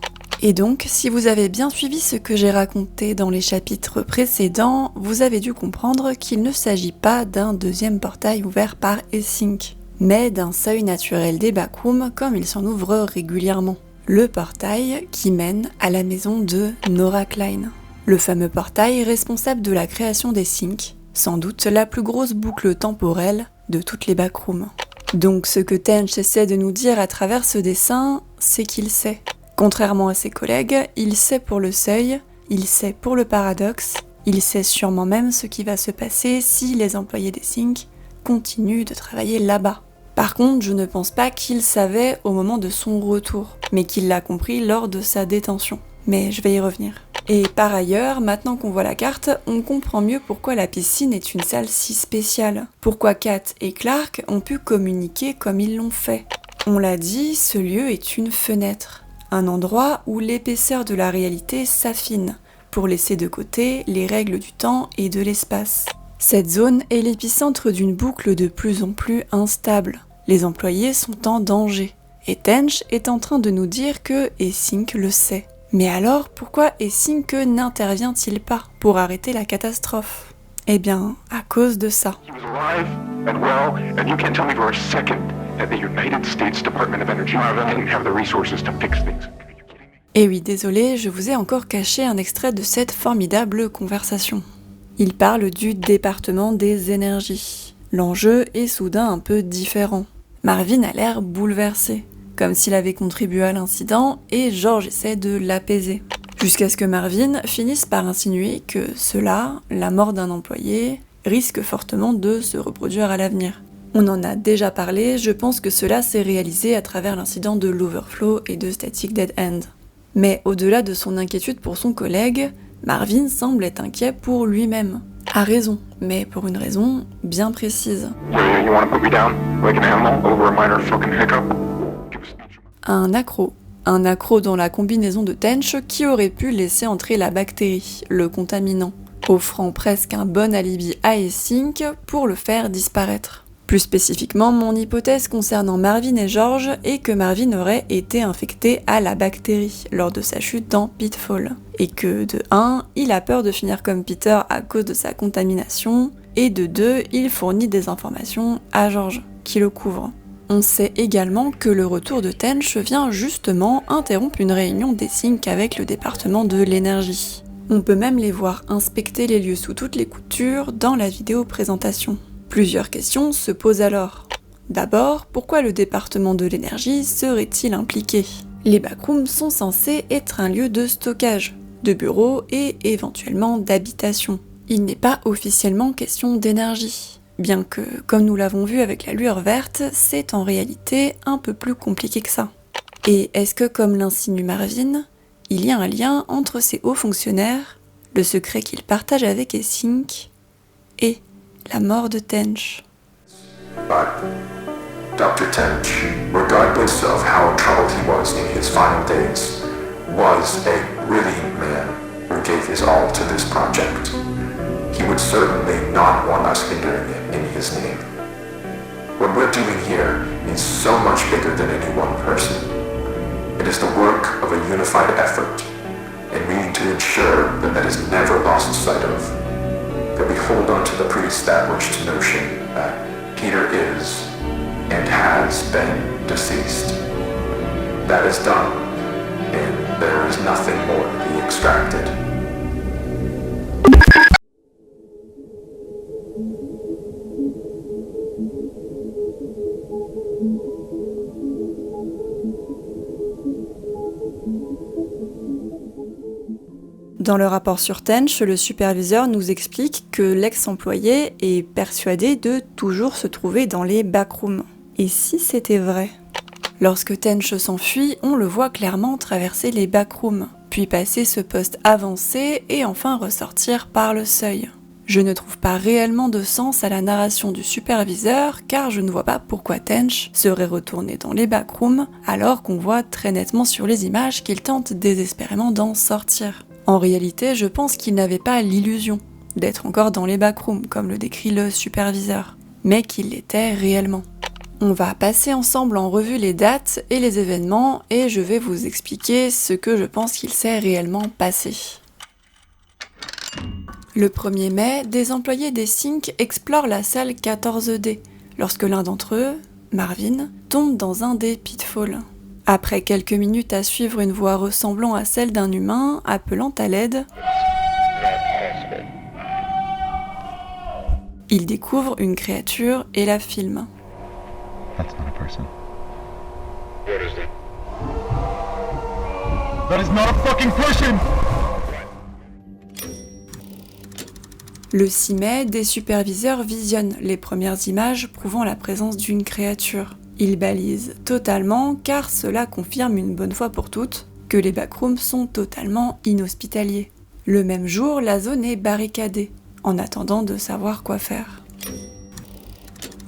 Et donc, si vous avez bien suivi ce que j'ai raconté dans les chapitres précédents, vous avez dû comprendre qu'il ne s'agit pas d'un deuxième portail ouvert par Essink, mais d'un seuil naturel des backrooms comme il s'en ouvre régulièrement. Le portail qui mène à la maison de Nora Klein. Le fameux portail responsable de la création d'Essink, sans doute la plus grosse boucle temporelle de toutes les backrooms. Donc ce que Tench essaie de nous dire à travers ce dessin, c'est qu'il sait. Contrairement à ses collègues, il sait pour le seuil, il sait pour le paradoxe, il sait sûrement même ce qui va se passer si les employés d'Essink continuent de travailler là-bas. Par contre, je ne pense pas qu'il savait au moment de son retour, mais qu'il l'a compris lors de sa détention. Mais je vais y revenir. Et par ailleurs, maintenant qu'on voit la carte, on comprend mieux pourquoi la piscine est une salle si spéciale. Pourquoi Kat et Clark ont pu communiquer comme ils l'ont fait. On l'a dit, ce lieu est une fenêtre. Un endroit où l'épaisseur de la réalité s'affine, pour laisser de côté les règles du temps et de l'espace. Cette zone est l'épicentre d'une boucle de plus en plus instable. Les employés sont en danger. Et Tench est en train de nous dire que Essink le sait. Mais alors, pourquoi Essink n'intervient-il pas pour arrêter la catastrophe ? Eh bien, à cause de ça. He was alive and well, and you can't tell me for a second that the United States Department of Energy didn't have the resources to fix things. Are you kidding me? Et oui, désolé, je vous ai encore caché un extrait de cette formidable conversation. Il parle du département des énergies. L'enjeu est soudain un peu différent. Marvin a l'air bouleversé, comme s'il avait contribué à l'incident, et George essaie de l'apaiser. Jusqu'à ce que Marvin finisse par insinuer que cela, la mort d'un employé, risque fortement de se reproduire à l'avenir. On en a déjà parlé, je pense que cela s'est réalisé à travers l'incident de l'Overflow et de Static Dead End. Mais au-delà de son inquiétude pour son collègue, Marvin semble être inquiet pour lui-même. A raison, mais pour une raison bien précise. You wanna put me down like an animal over a minor fucking hiccup? Give a speech. Un accro. Un accro dans la combinaison de Tench qui aurait pu laisser entrer la bactérie, le contaminant, offrant presque un bon alibi à Essink pour le faire disparaître. Plus spécifiquement, mon hypothèse concernant Marvin et George est que Marvin aurait été infecté à la bactérie lors de sa chute dans Pitfall. Et que de 1, il a peur de finir comme Peter à cause de sa contamination, et de 2, il fournit des informations à George, qui le couvre. On sait également que le retour de Tench vient justement interrompre une réunion d'Essink avec le département de l'énergie. On peut même les voir inspecter les lieux sous toutes les coutures dans la vidéo présentation. Plusieurs questions se posent alors. D'abord, pourquoi le département de l'énergie serait-il impliqué ? Les backrooms sont censés être un lieu de stockage, de bureaux et éventuellement d'habitation. Il n'est pas officiellement question d'énergie, bien que, comme nous l'avons vu avec la lueur verte, c'est en réalité un peu plus compliqué que ça. Et est-ce que, comme l'insinue Marvin, il y a un lien entre ces hauts fonctionnaires, le secret qu'ils partagent avec Essink, et la mort de Tench. But Dr. Tench, regardless of how troubled he was in his final days, was a brilliant man who gave his all to this project. He would certainly not want us hindering it in his name. What we're doing here is so much bigger than any one person. It is the work of a unified effort, and we need to ensure that that is never lost sight of. That we hold on to the pre-established notion that Peter is and has been deceased. That is done, and there is nothing more to be extracted. Dans le rapport sur Tench, le superviseur nous explique que l'ex-employé est persuadé de toujours se trouver dans les backrooms. Et si c'était vrai ? Lorsque Tench s'enfuit, on le voit clairement traverser les backrooms, puis passer ce poste avancé et enfin ressortir par le seuil. Je ne trouve pas réellement de sens à la narration du superviseur car je ne vois pas pourquoi Tench serait retourné dans les backrooms alors qu'on voit très nettement sur les images qu'il tente désespérément d'en sortir. En réalité, je pense qu'il n'avait pas l'illusion d'être encore dans les backrooms, comme le décrit le superviseur, mais qu'il l'était réellement. On va passer ensemble en revue les dates et les événements et je vais vous expliquer ce que je pense qu'il s'est réellement passé. Le 1er mai, des employés des Sync explorent la salle 14D lorsque l'un d'entre eux, Marvin, tombe dans un des pitfalls. Après quelques minutes à suivre une voix ressemblant à celle d'un humain appelant à l'aide, il découvre une créature et la filme. That's not a person. What is that? That is not a fucking person! Le 6 mai, des superviseurs visionnent les premières images prouvant la présence d'une créature. Ils balisent totalement car cela confirme une bonne fois pour toutes que les backrooms sont totalement inhospitaliers. Le même jour, la zone est barricadée, en attendant de savoir quoi faire.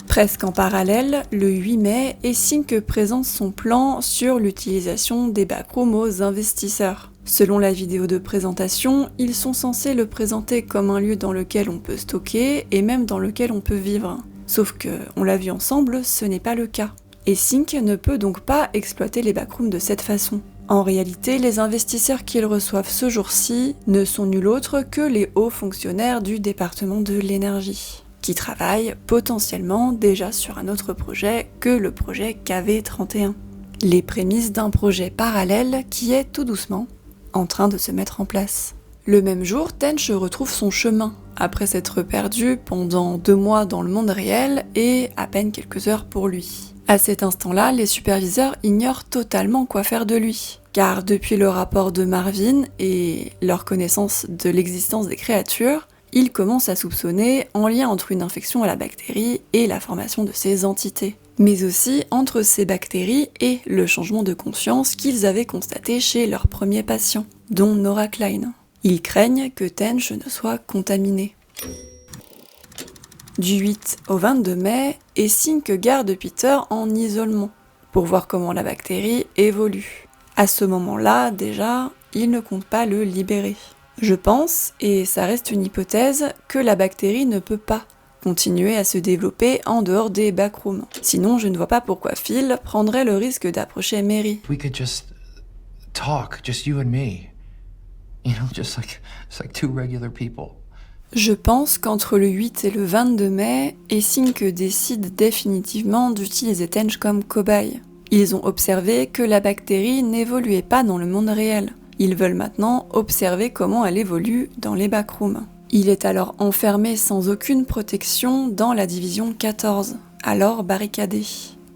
Presque en parallèle, le 8 mai, Sync présente son plan sur l'utilisation des backrooms aux investisseurs. Selon la vidéo de présentation, ils sont censés le présenter comme un lieu dans lequel on peut stocker et même dans lequel on peut vivre. Sauf que, on l'a vu ensemble, ce n'est pas le cas. Sync ne peut donc pas exploiter les backrooms de cette façon. En réalité, les investisseurs qu'ils reçoivent ce jour-ci ne sont nul autre que les hauts fonctionnaires du département de l'énergie, qui travaillent potentiellement déjà sur un autre projet que le projet KV31. Les prémices d'un projet parallèle qui est tout doucement en train de se mettre en place. Le même jour, Tench retrouve son chemin, après s'être perdu pendant 2 mois dans le monde réel et à peine quelques heures pour lui. À cet instant-là, les superviseurs ignorent totalement quoi faire de lui, car depuis le rapport de Marvin et leur connaissance de l'existence des créatures, ils commencent à soupçonner un lien entre une infection à la bactérie et la formation de ces entités, mais aussi entre ces bactéries et le changement de conscience qu'ils avaient constaté chez leurs premiers patients, dont Nora Klein. Ils craignent que Tench ne soit contaminé. Du 8 au 22 mai, Sync garde Peter en isolement pour voir comment la bactérie évolue. À ce moment-là, déjà, il ne compte pas le libérer. Je pense, et ça reste une hypothèse, que la bactérie ne peut pas continuer à se développer en dehors des backrooms. Sinon, je ne vois pas pourquoi Phil prendrait le risque d'approcher Mary. We could just talk, just you and me. You know, just like two regular people. Je pense qu'entre le 8 et le 22 mai, Sync décide définitivement d'utiliser Tench comme cobaye. Ils ont observé que la bactérie n'évoluait pas dans le monde réel. Ils veulent maintenant observer comment elle évolue dans les backrooms. Il est alors enfermé sans aucune protection dans la division 14, alors barricadée.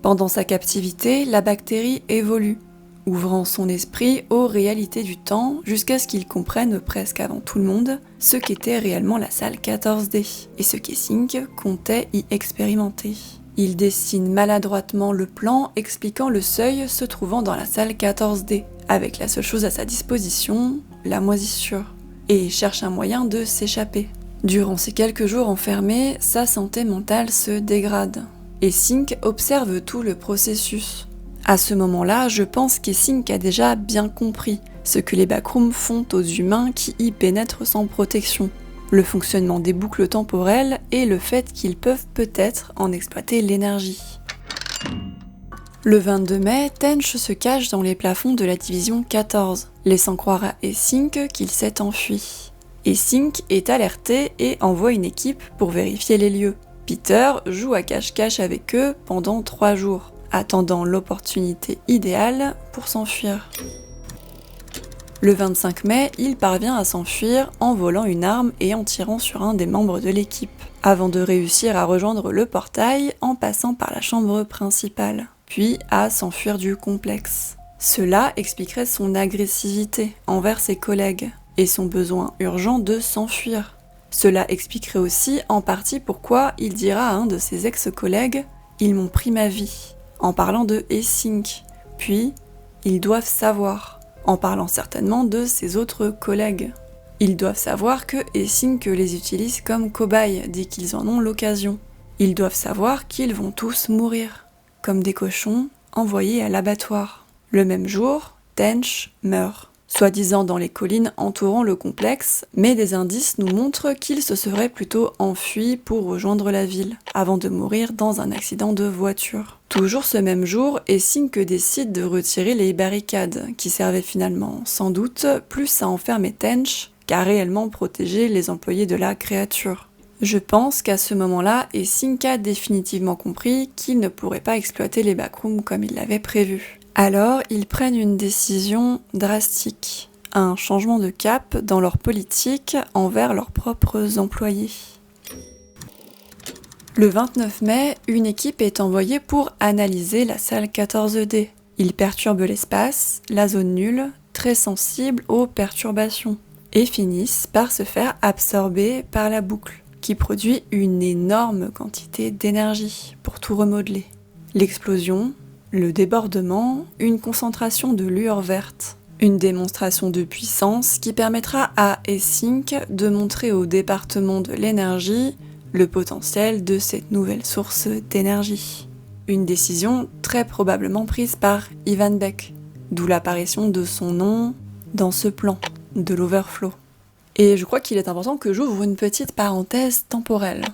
Pendant sa captivité, la bactérie évolue, ouvrant son esprit aux réalités du temps jusqu'à ce qu'il comprenne presque avant tout le monde ce qu'était réellement la salle 14D et ce qu'Sync comptait y expérimenter. Il dessine maladroitement le plan expliquant le seuil se trouvant dans la salle 14D, avec la seule chose à sa disposition, la moisissure, et cherche un moyen de s'échapper. Durant ces quelques jours enfermés, sa santé mentale se dégrade, et Sync observe tout le processus. À ce moment-là, je pense qu'Sync a déjà bien compris ce que les backrooms font aux humains qui y pénètrent sans protection, le fonctionnement des boucles temporelles et le fait qu'ils peuvent peut-être en exploiter l'énergie. Le 22 mai, Tench se cache dans les plafonds de la division 14, laissant croire à Sync qu'il s'est enfui. Sync est alerté et envoie une équipe pour vérifier les lieux. Peter joue à cache-cache avec eux pendant 3 jours, attendant l'opportunité idéale pour s'enfuir. Le 25 mai, il parvient à s'enfuir en volant une arme et en tirant sur un des membres de l'équipe, avant de réussir à rejoindre le portail en passant par la chambre principale, puis à s'enfuir du complexe. Cela expliquerait son agressivité envers ses collègues et son besoin urgent de s'enfuir. Cela expliquerait aussi en partie pourquoi il dira à un de ses ex-collègues « Ils m'ont pris ma vie », en parlant de Sync, puis « Ils doivent savoir », en parlant certainement de ses autres collègues. Ils doivent savoir que Sync les utilise comme cobayes dès qu'ils en ont l'occasion. Ils doivent savoir qu'ils vont tous mourir, comme des cochons envoyés à l'abattoir. Le même jour, Tench meurt. soi-disant dans les collines entourant le complexe, mais des indices nous montrent qu'il se serait plutôt enfui pour rejoindre la ville, avant de mourir dans un accident de voiture. Toujours ce même jour, Essink décide de retirer les barricades, qui servaient finalement, sans doute, plus à enfermer Tench qu'à réellement protéger les employés de la créature. Je pense qu'à ce moment-là, Essink a définitivement compris qu'il ne pourrait pas exploiter les backrooms comme il l'avait prévu. Alors, ils prennent une décision drastique, un changement de cap dans leur politique envers leurs propres employés. Le 29 mai, une équipe est envoyée pour analyser la salle 14D. Ils perturbent l'espace, la zone nulle, très sensible aux perturbations, et finissent par se faire absorber par la boucle, qui produit une énorme quantité d'énergie pour tout remodeler. L'explosion, le débordement, une concentration de lueur verte. Une démonstration de puissance qui permettra à Essink de montrer au département de l'énergie le potentiel de cette nouvelle source d'énergie. Une décision très probablement prise par Ivan Beck, d'où l'apparition de son nom dans ce plan de l'Overflow. Et je crois qu'il est important que j'ouvre une petite parenthèse temporelle.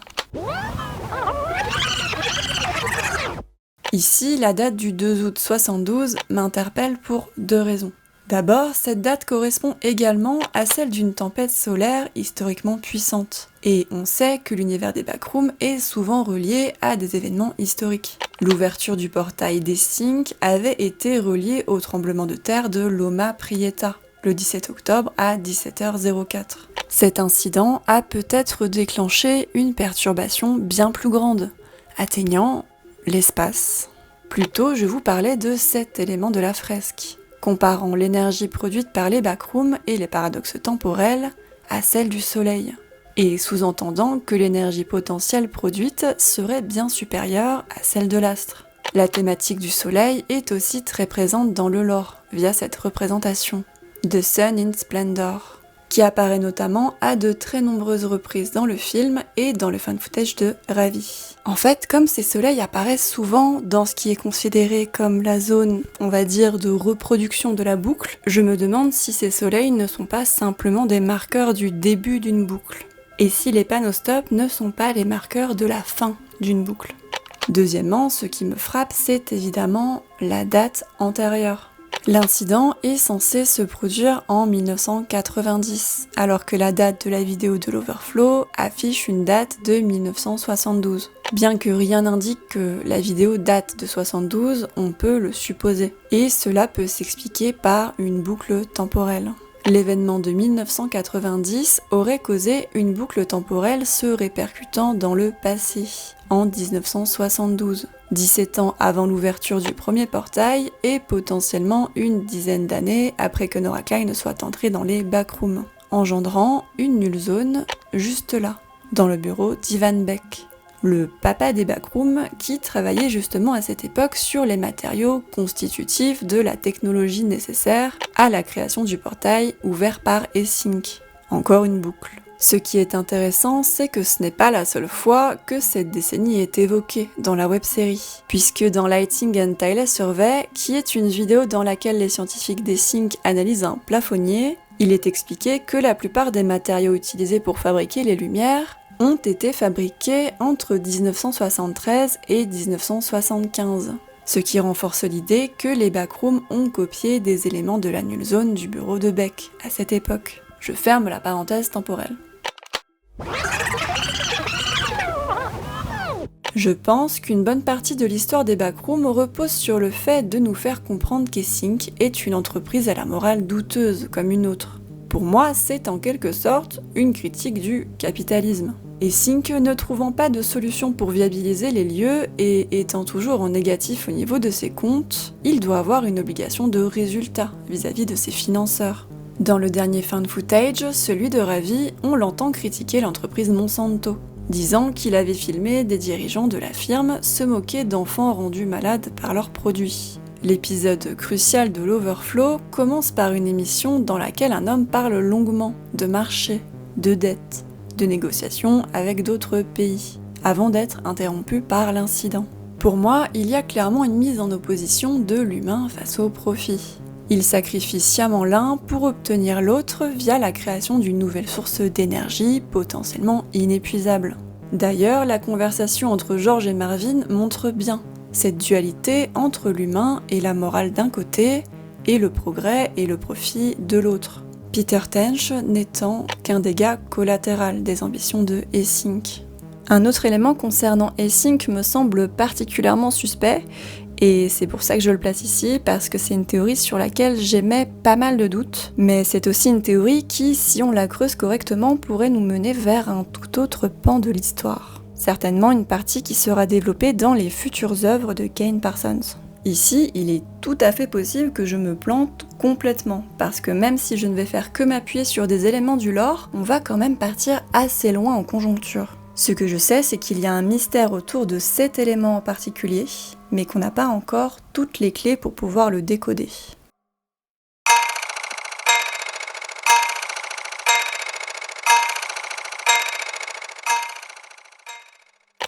Ici, la date du 2 août 72 m'interpelle pour deux raisons. D'abord, cette date correspond également à celle d'une tempête solaire historiquement puissante. Et on sait que l'univers des backrooms est souvent relié à des événements historiques. L'ouverture du portail d'Essink avait été reliée au tremblement de terre de Loma Prieta, le 17 octobre à 17h04. Cet incident a peut-être déclenché une perturbation bien plus grande, atteignant l'espace. Plus tôt, je vous parlais de cet élément de la fresque, comparant l'énergie produite par les backrooms et les paradoxes temporels à celle du Soleil, et sous-entendant que l'énergie potentielle produite serait bien supérieure à celle de l'astre. La thématique du Soleil est aussi très présente dans le lore, via cette représentation, The Sun in Splendor, qui apparaît notamment à de très nombreuses reprises dans le film et dans le fan footage de Ravi. En fait, comme ces soleils apparaissent souvent dans ce qui est considéré comme la zone, on va dire, de reproduction de la boucle, je me demande si ces soleils ne sont pas simplement des marqueurs du début d'une boucle, et si les panneaux stop ne sont pas les marqueurs de la fin d'une boucle. Deuxièmement, ce qui me frappe, c'est évidemment la date antérieure. L'incident est censé se produire en 1990, alors que la date de la vidéo de l'Overflow affiche une date de 1972. Bien que rien n'indique que la vidéo date de 72, on peut le supposer. Et cela peut s'expliquer par une boucle temporelle. L'événement de 1990 aurait causé une boucle temporelle se répercutant dans le passé, en 1972, 17 ans avant l'ouverture du premier portail et potentiellement une dizaine d'années après que Nora Klein soit entrée dans les backrooms, engendrant une nulle zone juste là, dans le bureau d'Ivan Beck, le papa des backrooms qui travaillait justement à cette époque sur les matériaux constitutifs de la technologie nécessaire à la création du portail ouvert par Essink. Encore une boucle. Ce qui est intéressant, c'est que ce n'est pas la seule fois que cette décennie est évoquée dans la web-série, puisque dans Lighting and Tile Survey, qui est une vidéo dans laquelle les scientifiques d'Essink analysent un plafonnier, il est expliqué que la plupart des matériaux utilisés pour fabriquer les lumières ont été fabriqués entre 1973 et 1975, ce qui renforce l'idée que les backrooms ont copié des éléments de la nulle zone du bureau de Beck à cette époque. Je ferme la parenthèse temporelle. Je pense qu'une bonne partie de l'histoire des backrooms repose sur le fait de nous faire comprendre qu'Essink est une entreprise à la morale douteuse comme une autre. Pour moi, c'est en quelque sorte une critique du capitalisme. Essink ne trouvant pas de solution pour viabiliser les lieux et étant toujours en négatif au niveau de ses comptes, il doit avoir une obligation de résultat vis-à-vis de ses financeurs. Dans le dernier fan footage, celui de Ravi, on l'entend critiquer l'entreprise Monsanto, disant qu'il avait filmé des dirigeants de la firme se moquer d'enfants rendus malades par leurs produits. L'épisode crucial de l'Overflow commence par une émission dans laquelle un homme parle longuement de marché, de dette, de négociations avec d'autres pays, avant d'être interrompu par l'incident. Pour moi, il y a clairement une mise en opposition de l'humain face au profit. Ils sacrifient sciemment l'un pour obtenir l'autre via la création d'une nouvelle source d'énergie potentiellement inépuisable. D'ailleurs, la conversation entre George et Marvin montre bien cette dualité entre l'humain et la morale d'un côté, et le progrès et le profit de l'autre. Peter Tench n'étant qu'un dégât collatéral des ambitions de Essink. Un autre élément concernant Essink me semble particulièrement suspect, et c'est pour ça que je le place ici, parce que c'est une théorie sur laquelle j'émets pas mal de doutes, mais c'est aussi une théorie qui, si on la creuse correctement, pourrait nous mener vers un tout autre pan de l'histoire. Certainement une partie qui sera développée dans les futures œuvres de Kane Parsons. Ici, il est tout à fait possible que je me plante complètement, parce que même si je ne vais faire que m'appuyer sur des éléments du lore, on va quand même partir assez loin en conjoncture. Ce que je sais, c'est qu'il y a un mystère autour de cet élément en particulier, mais qu'on n'a pas encore toutes les clés pour pouvoir le décoder.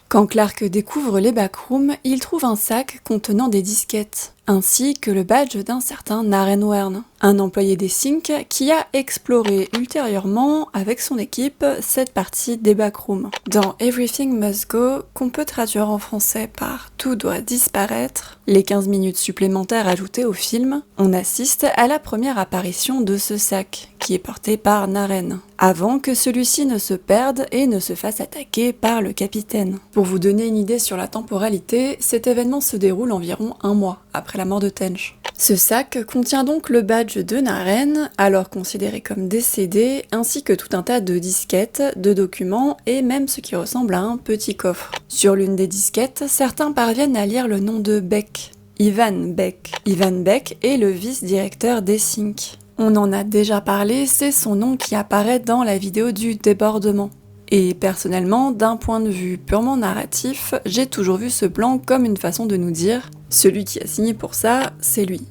Quand Clark découvre les backrooms, il trouve un sac contenant des disquettes, ainsi que le badge d'un certain Naren Wern, un employé d'Essink qui a exploré ultérieurement avec son équipe cette partie des backrooms. Dans Everything Must Go, qu'on peut traduire en français par Tout doit disparaître, les 15 minutes supplémentaires ajoutées au film, on assiste à la première apparition de ce sac, qui est porté par Naren, avant que celui-ci ne se perde et ne se fasse attaquer par le capitaine. Pour vous donner une idée sur la temporalité, cet événement se déroule environ un mois après la mort de Tench. Ce sac contient donc le badge de Naren, alors considéré comme décédé, ainsi que tout un tas de disquettes, de documents et même ce qui ressemble à un petit coffre. Sur l'une des disquettes, certains parviennent à lire le nom de Beck, Ivan Beck. Ivan Beck est le vice-directeur d'Essink. On en a déjà parlé, c'est son nom qui apparaît dans la vidéo du débordement. Et personnellement, d'un point de vue purement narratif, j'ai toujours vu ce plan comme une façon de nous dire « celui qui a signé pour ça, c'est lui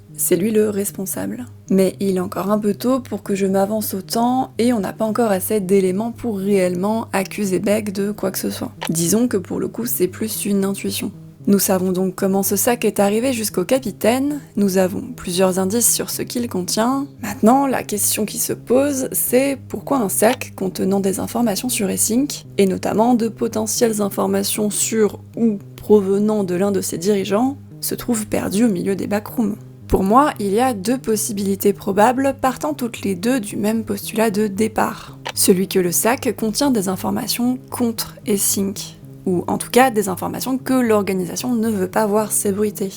le responsable ». Mais il est encore un peu tôt pour que je m'avance autant et on n'a pas encore assez d'éléments pour réellement accuser Beck de quoi que ce soit. Disons que pour le coup, c'est plus une intuition. Nous savons donc comment ce sac est arrivé jusqu'au capitaine, nous avons plusieurs indices sur ce qu'il contient. Maintenant, la question qui se pose, c'est pourquoi un sac contenant des informations sur Essink, et notamment de potentielles informations sur ou provenant de l'un de ses dirigeants, se trouve perdu au milieu des backrooms. Pour moi, il y a deux possibilités probables partant toutes les deux du même postulat de départ. Celui que le sac contient des informations contre Essink, ou en tout cas des informations que l'organisation ne veut pas voir s'ébruiter.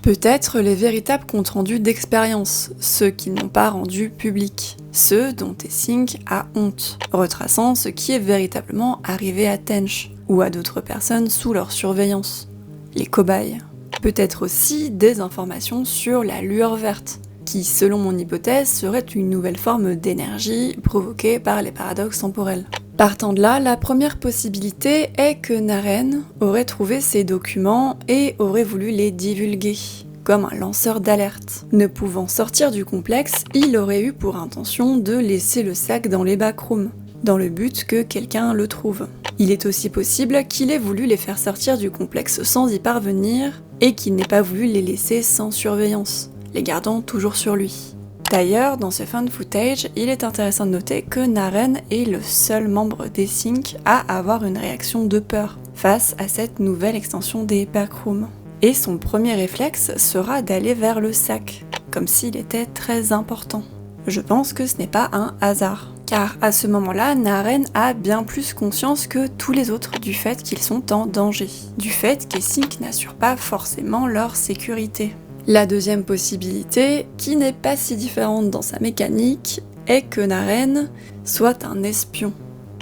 Peut-être les véritables comptes rendus d'expérience, ceux qu'ils n'ont pas rendus publics, ceux dont Essink a honte, retraçant ce qui est véritablement arrivé à Tench, ou à d'autres personnes sous leur surveillance, les cobayes. Peut-être aussi des informations sur la lueur verte, qui, selon mon hypothèse, serait une nouvelle forme d'énergie provoquée par les paradoxes temporels. Partant de là, la première possibilité est que Naren aurait trouvé ces documents et aurait voulu les divulguer, comme un lanceur d'alerte. Ne pouvant sortir du complexe, il aurait eu pour intention de laisser le sac dans les backrooms, dans le but que quelqu'un le trouve. Il est aussi possible qu'il ait voulu les faire sortir du complexe sans y parvenir, et qu'il n'ait pas voulu les laisser sans surveillance, les gardant toujours sur lui. D'ailleurs, dans ce fan footage, il est intéressant de noter que Naren est le seul membre d'Essink à avoir une réaction de peur face à cette nouvelle extension des backrooms. Et son premier réflexe sera d'aller vers le sac, comme s'il était très important. Je pense que ce n'est pas un hasard, car à ce moment-là, Naren a bien plus conscience que tous les autres du fait qu'ils sont en danger, du fait qu'Essink n'assure pas forcément leur sécurité. La deuxième possibilité, qui n'est pas si différente dans sa mécanique, est que Naren soit un espion.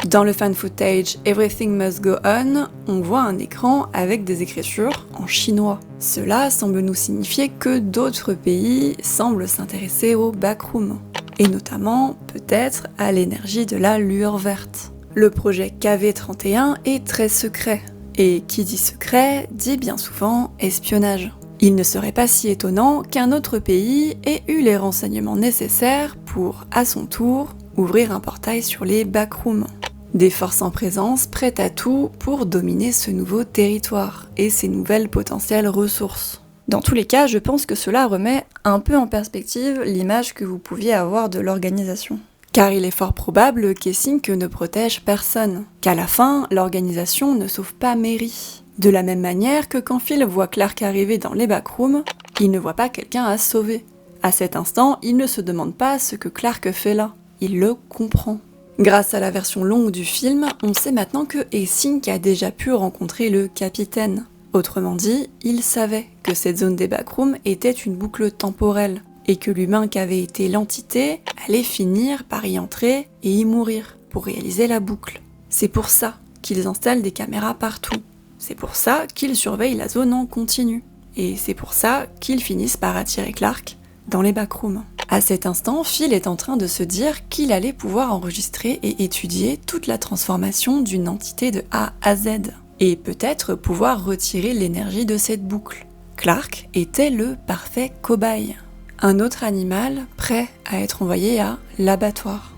Dans le fan footage Everything Must Go On, on voit un écran avec des écritures en chinois. Cela semble nous signifier que d'autres pays semblent s'intéresser aux backrooms, et notamment peut-être à l'énergie de la lueur verte. Le projet KV-31 est très secret, et qui dit secret dit bien souvent espionnage. Il ne serait pas si étonnant qu'un autre pays ait eu les renseignements nécessaires pour, à son tour, ouvrir un portail sur les backrooms. Des forces en présence prêtes à tout pour dominer ce nouveau territoire et ces nouvelles potentielles ressources. Dans tous les cas, je pense que cela remet un peu en perspective l'image que vous pouviez avoir de l'organisation. Car il est fort probable qu'Essink ne protège personne, qu'à la fin, l'organisation ne sauve pas Mary. De la même manière que quand Phil voit Clark arriver dans les backrooms, il ne voit pas quelqu'un à sauver. À cet instant, il ne se demande pas ce que Clark fait là, il le comprend. Grâce à la version longue du film, on sait maintenant que Essink a déjà pu rencontrer le capitaine. Autrement dit, il savait que cette zone des backrooms était une boucle temporelle, et que l'humain qu'avait été l'entité allait finir par y entrer et y mourir, pour réaliser la boucle. C'est pour ça qu'ils installent des caméras partout. C'est pour ça qu'ils surveillent la zone en continu. Et c'est pour ça qu'ils finissent par attirer Clark dans les backrooms. À cet instant, Phil est en train de se dire qu'il allait pouvoir enregistrer et étudier toute la transformation d'une entité de A à Z. Et peut-être pouvoir retirer l'énergie de cette boucle. Clark était le parfait cobaye. Un autre animal prêt à être envoyé à l'abattoir.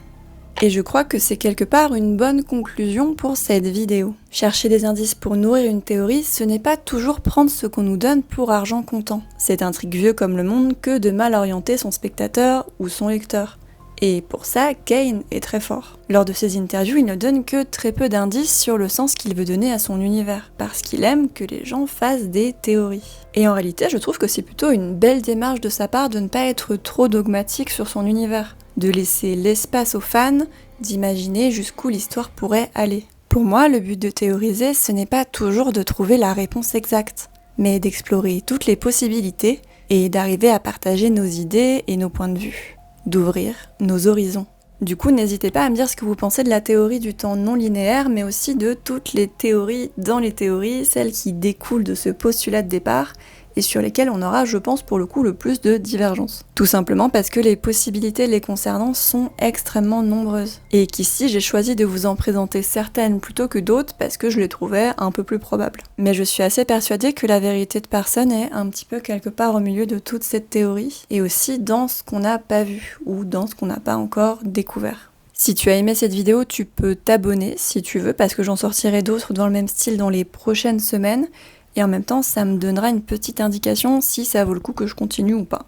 Et je crois que c'est quelque part une bonne conclusion pour cette vidéo. Chercher des indices pour nourrir une théorie, ce n'est pas toujours prendre ce qu'on nous donne pour argent comptant. C'est un trick vieux comme le monde que de mal orienter son spectateur ou son lecteur. Et pour ça, Kane est très fort. Lors de ses interviews, il ne donne que très peu d'indices sur le sens qu'il veut donner à son univers, parce qu'il aime que les gens fassent des théories. Et en réalité, je trouve que c'est plutôt une belle démarche de sa part de ne pas être trop dogmatique sur son univers, de laisser l'espace aux fans d'imaginer jusqu'où l'histoire pourrait aller. Pour moi, le but de théoriser, ce n'est pas toujours de trouver la réponse exacte, mais d'explorer toutes les possibilités et d'arriver à partager nos idées et nos points de vue. D'ouvrir nos horizons. Du coup, n'hésitez pas à me dire ce que vous pensez de la théorie du temps non linéaire, mais aussi de toutes les théories dans les théories, celles qui découlent de ce postulat de départ, et sur lesquelles on aura, je pense, pour le coup, le plus de divergences. Tout simplement parce que les possibilités les concernant sont extrêmement nombreuses. Et qu'ici, j'ai choisi de vous en présenter certaines plutôt que d'autres, parce que je les trouvais un peu plus probables. Mais je suis assez persuadée que la vérité de personne est un petit peu quelque part au milieu de toute cette théorie, et aussi dans ce qu'on n'a pas vu, ou dans ce qu'on n'a pas encore découvert. Si tu as aimé cette vidéo, tu peux t'abonner si tu veux, parce que j'en sortirai d'autres dans le même style dans les prochaines semaines, et en même temps, ça me donnera une petite indication si ça vaut le coup que je continue ou pas.